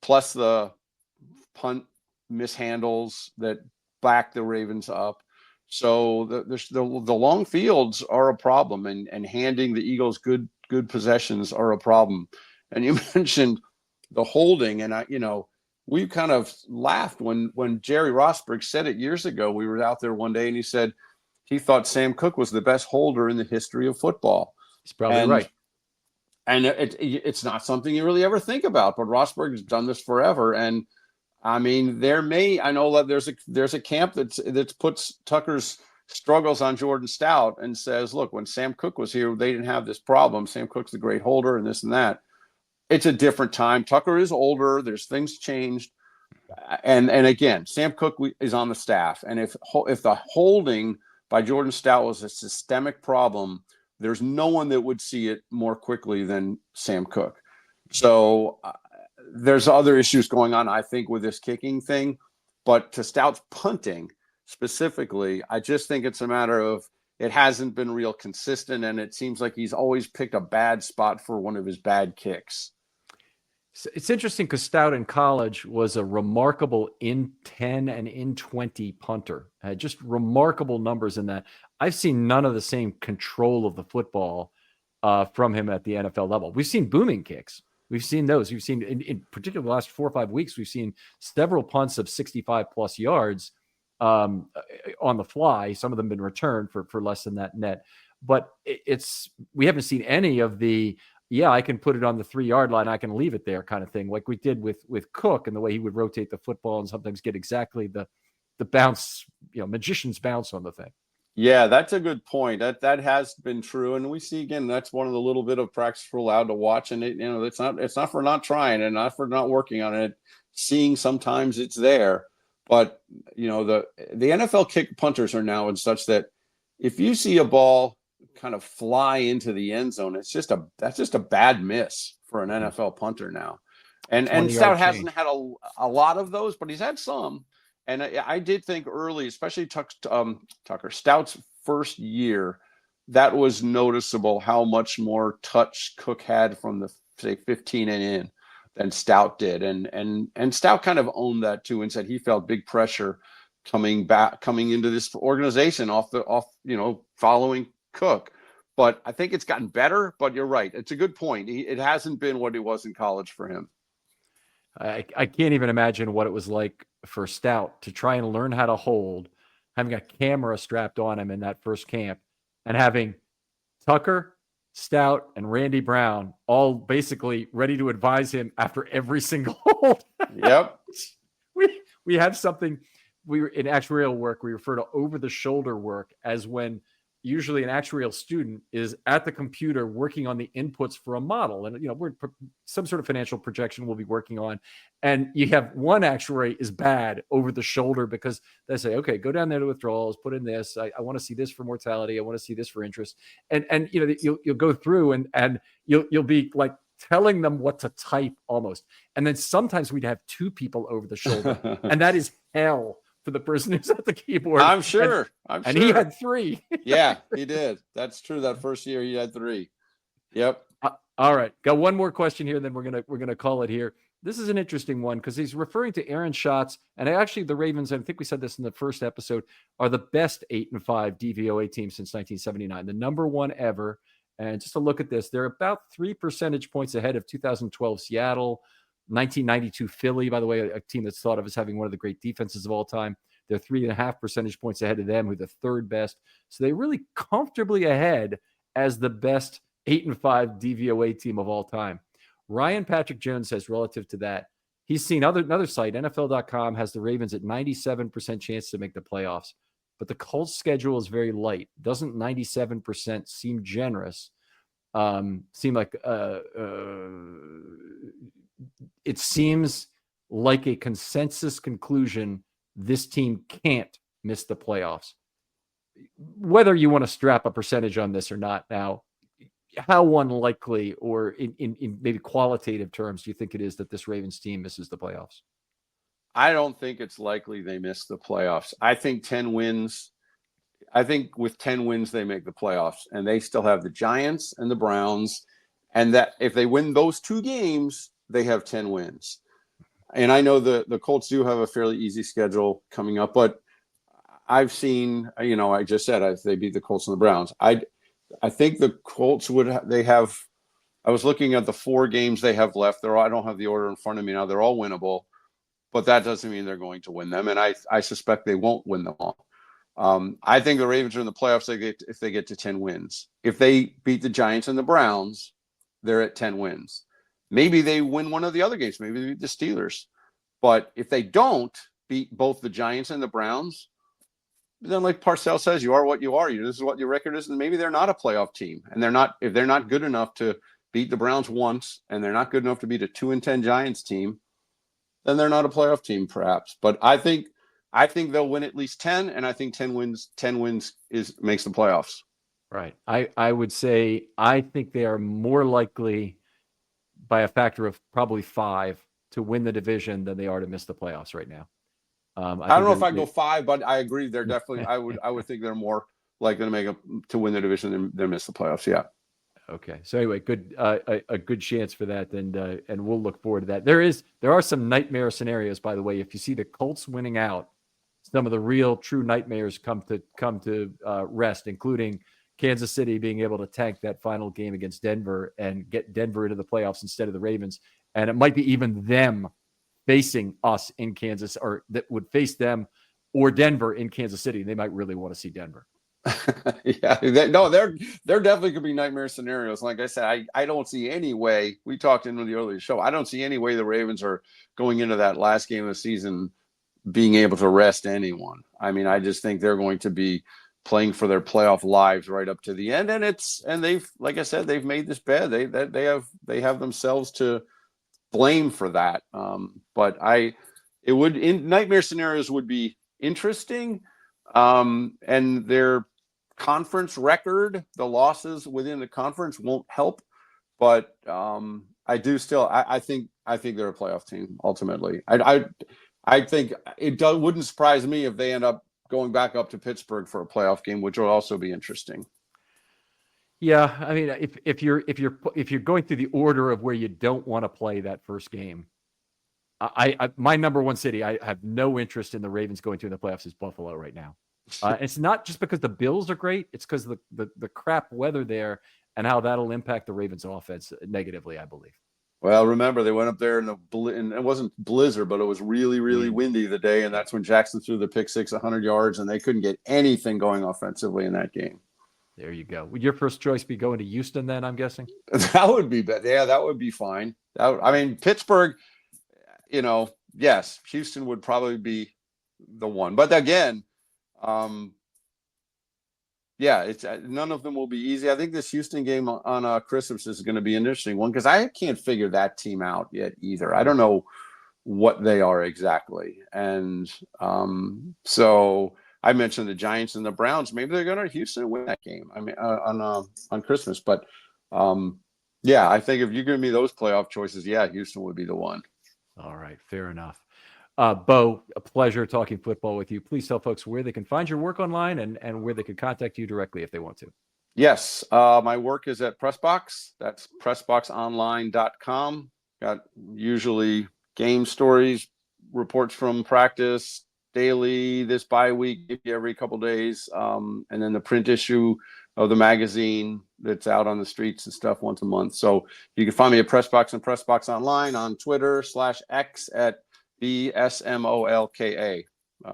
plus the punt mishandles that back the Ravens up. So the long fields are a problem, and handing the Eagles good possessions are a problem. And you mentioned the holding, and we kind of laughed when Jerry Rosburg said it years ago. We were out there one day and he said he thought Sam Cook was the best holder in the history of football. He's probably right. And it's not something you really ever think about, but Rosburg has done this forever. And I mean, I know that there's a camp that puts Tucker's struggles on Jordan Stout and says, look, when Sam Cook was here, they didn't have this problem. Sam Cook's the great holder and this and that. It's a different time. Tucker is older. There's things changed. And again, Sam Cook is on the staff. And if the holding by Jordan Stout was a systemic problem, there's no one that would see it more quickly than Sam Cook. So there's other issues going on, I think, with this kicking thing. But to Stout's punting specifically, I just think it's a matter of it hasn't been real consistent, and it seems like he's always picked a bad spot for one of his bad kicks. It's interesting because Stout in college was a remarkable in 10 and in 20 punter. Just remarkable numbers in that. I've seen none of the same control of the football from him at the NFL level. We've seen booming kicks. We've seen those. We've seen, in particular, the last 4 or 5 weeks, we've seen several punts of 65-plus yards on the fly. Some of them been returned for less than that net. But we haven't seen any of the, I can put it on the 3 yard line, I can leave it there kind of thing, like we did with Cook and the way he would rotate the football and sometimes get exactly the bounce, magician's bounce on the thing. Yeah, that's a good point. That has been true, and we see again that's one of the little bit of practice we're allowed to watch, and it's not for not trying and not for not working on it. Seeing sometimes it's there, but the NFL kick punters are now in such that if you see a ball kind of fly into the end zone, that's just a bad miss for an NFL punter now. And Stout hasn't had a lot of those, but he's had some. And I did think early, especially Tucker Stout's first year, that was noticeable how much more touch Cook had from the, say, 15 and in than Stout did. And Stout kind of owned that too and said he felt big pressure coming into this organization off following Cook. But I think it's gotten better, but you're right. It's a good point. It hasn't been what it was in college for him. I can't even imagine what it was like for Stout to try and learn how to hold, having a camera strapped on him in that first camp, and having Tucker, Stout, and Randy Brown all basically ready to advise him after every single hold. Yep. We have something we were in actuarial work. We refer to over the shoulder work as when usually an actuarial student is at the computer working on the inputs for a model. And, we're some sort of financial projection we'll be working on. And you have one actuary is bad over the shoulder because they say, okay, go down there to withdrawals, put in this. I want to see this for mortality. I want to see this for interest. And you'll go through and you'll be like telling them what to type almost. And then sometimes we'd have two people over the shoulder and that is hell for the person who's at the keyboard. I'm sure. And he had three. Yeah, he did. That's true. That first year he had three. Yep. All right. Got one more question here, and then we're gonna call it here. This is an interesting one because he's referring to Aaron Schatz, and actually the Ravens, I think we said this in the first episode, are the best 8-5 DVOA team since 1979, the number one ever. And just to look at this, they're about 3 percentage points ahead of 2012 Seattle, 1992 Philly, by the way, a team that's thought of as having one of the great defenses of all time. They're 3.5 percentage points ahead of them, who are the third best. So they're really comfortably ahead as the best 8-5 DVOA team of all time. Ryan Patrick Jones says relative to that, he's seen another site, NFL.com, has the Ravens at 97% chance to make the playoffs. But the Colts schedule is very light. Doesn't 97% seem generous? Seem like it seems like a consensus conclusion this team can't miss the playoffs. Whether you want to strap a percentage on this or not now, how unlikely or in maybe qualitative terms do you think it is that this Ravens team misses the playoffs? I don't think it's likely they miss the playoffs. I think 10 wins. I think with 10 wins, they make the playoffs, and they still have the Giants and the Browns. And that if they win those two games, they have 10 wins. And I know the Colts do have a fairly easy schedule coming up, but I've seen, I just said if they beat the Colts and the Browns, I think the Colts I was looking at the 4 games they have left. I don't have the order in front of me now. They're all winnable, but that doesn't mean they're going to win them. And I suspect they won't win them all. I think the Ravens are in the playoffs if they get to 10 wins. If they beat the Giants and the Browns, they're at 10 wins. Maybe they win one of the other games. Maybe they beat the Steelers. But if they don't beat both the Giants and the Browns, then like Parcells says, you are what you are. This is what your record is. And maybe they're not a playoff team. And if they're not good enough to beat the Browns once, and they're not good enough to beat a 2-10 Giants team, then they're not a playoff team, perhaps. But I think they'll win at least 10, and I think 10 wins makes the playoffs. Right. I would say I think they are more likely by a factor of probably 5 to win the division than they are to miss the playoffs right now. I don't know if I go 5, but I agree. They're definitely. I would think they're more likely to win the division than miss the playoffs. Yeah. Okay. So anyway, good. A good chance for that, and we'll look forward to that. There are some nightmare scenarios, by the way. If you see the Colts winning out, some of the real true nightmares come to rest, including Kansas City being able to tank that final game against Denver and get Denver into the playoffs instead of the Ravens. And it might be even them facing us in Kansas, or that would face them or Denver in Kansas City. They might really want to see Denver. Yeah, there definitely could be nightmare scenarios. Like I said, I don't see any way. We talked in the earlier show. I don't see any way the Ravens are going into that last game of the season being able to rest anyone. I mean, I just think they're going to be playing for their playoff lives right up to the end. And they've, like I said, they've made this bed. They have themselves to blame for that. But nightmare scenarios would be interesting. And their conference record, the losses within the conference won't help. But I think they're a playoff team ultimately. I think wouldn't surprise me if they end up going back up to Pittsburgh for a playoff game, which will also be interesting. Yeah, I mean, if you're going through the order of where you don't want to play that first game, my number one city, I have no interest in the Ravens going to in the playoffs is Buffalo right now. It's not just because the Bills are great; it's because the crap weather there and how that'll impact the Ravens' offense negatively, I believe. Well, remember they went up there and it wasn't blizzard, but it was really, really windy the day, and that's when Jackson threw the pick six 100 yards, and they couldn't get anything going offensively in that game. There you go. Would your first choice be going to Houston then, I'm guessing? That would be better. Yeah, that would be fine. Pittsburgh, yes, Houston would probably be the one. But again, yeah, it's none of them will be easy. I think this Houston game on Christmas is going to be an interesting one because I can't figure that team out yet either. I don't know what they are exactly, and so I mentioned the Giants and the Browns. Maybe they're going to Houston win that game. I mean, on Christmas, but yeah, I think if you're giving me those playoff choices, yeah, Houston would be the one. All right, fair enough. Bo, a pleasure talking football with you. Please tell folks where they can find your work online and where they can contact you directly if they want to. Yes, my work is at PressBox. That's PressBoxOnline.com. Got usually game stories, reports from practice, daily, this bye week, every couple days, and then the print issue of the magazine that's out on the streets and stuff once a month. So you can find me at PressBox and PressBox Online on Twitter /X at BSMOLKA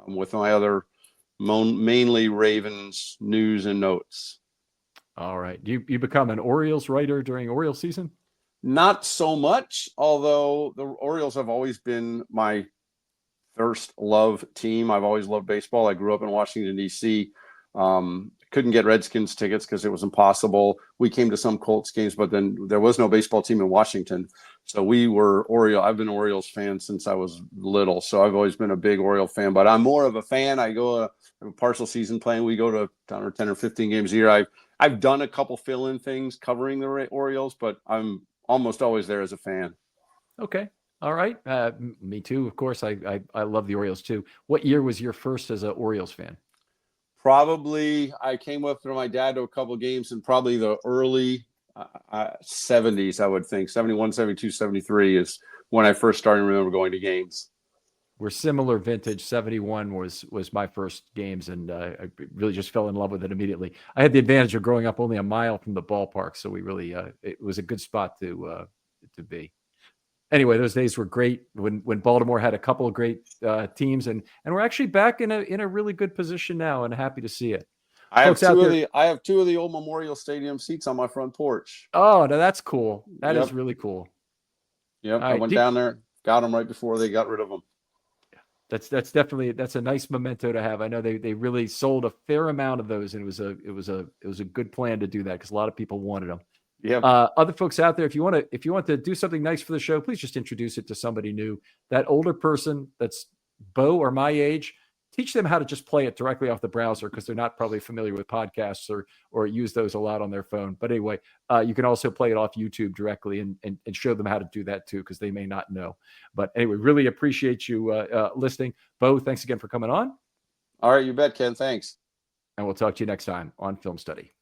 with my other mainly Ravens news and notes. All right. You become an Orioles writer during Orioles season? Not so much, although the Orioles have always been my first love team. I've always loved baseball. I grew up in Washington, D.C. Couldn't get Redskins tickets because it was impossible. We came to some Colts games, but then there was no baseball team in Washington. So we were I've been an Orioles fan since I was little. So I've always been a big Oriole fan, but I'm more of a fan. I go a partial season playing. We go to 10 or 15 games a year. I've done a couple fill-in things covering the Orioles, but I'm almost always there as a fan. Okay. All right. Me too. Of course, I love the Orioles too. What year was your first as an Orioles fan? Probably I came with my dad to a couple of games in probably the early 70s, I would think. 71, 72, 73 is when I first started to remember going to games. We're similar vintage. 71 was my first games, and I really just fell in love with it immediately. I had the advantage of growing up only a mile from the ballpark, so we really it was a good spot to be. Anyway, those days were great when Baltimore had a couple of great teams, and we're actually back in a really good position now, and happy to see it. I have two of the old Memorial Stadium seats on my front porch. Oh, no, that's cool. That is really cool. Yep, I went down there, got them right before they got rid of them. That's definitely a nice memento to have. I know they really sold a fair amount of those, and it was a good plan to do that because a lot of people wanted them. Yeah. Other folks out there, if you want to do something nice for the show, please just introduce it to somebody new. That older person that's Bo or my age, teach them how to just play it directly off the browser because they're not probably familiar with podcasts or use those a lot on their phone. But anyway, you can also play it off YouTube directly and show them how to do that too because they may not know. But anyway, really appreciate you listening. Bo, thanks again for coming on. All right, you bet, Ken. Thanks. And we'll talk to you next time on Film Study.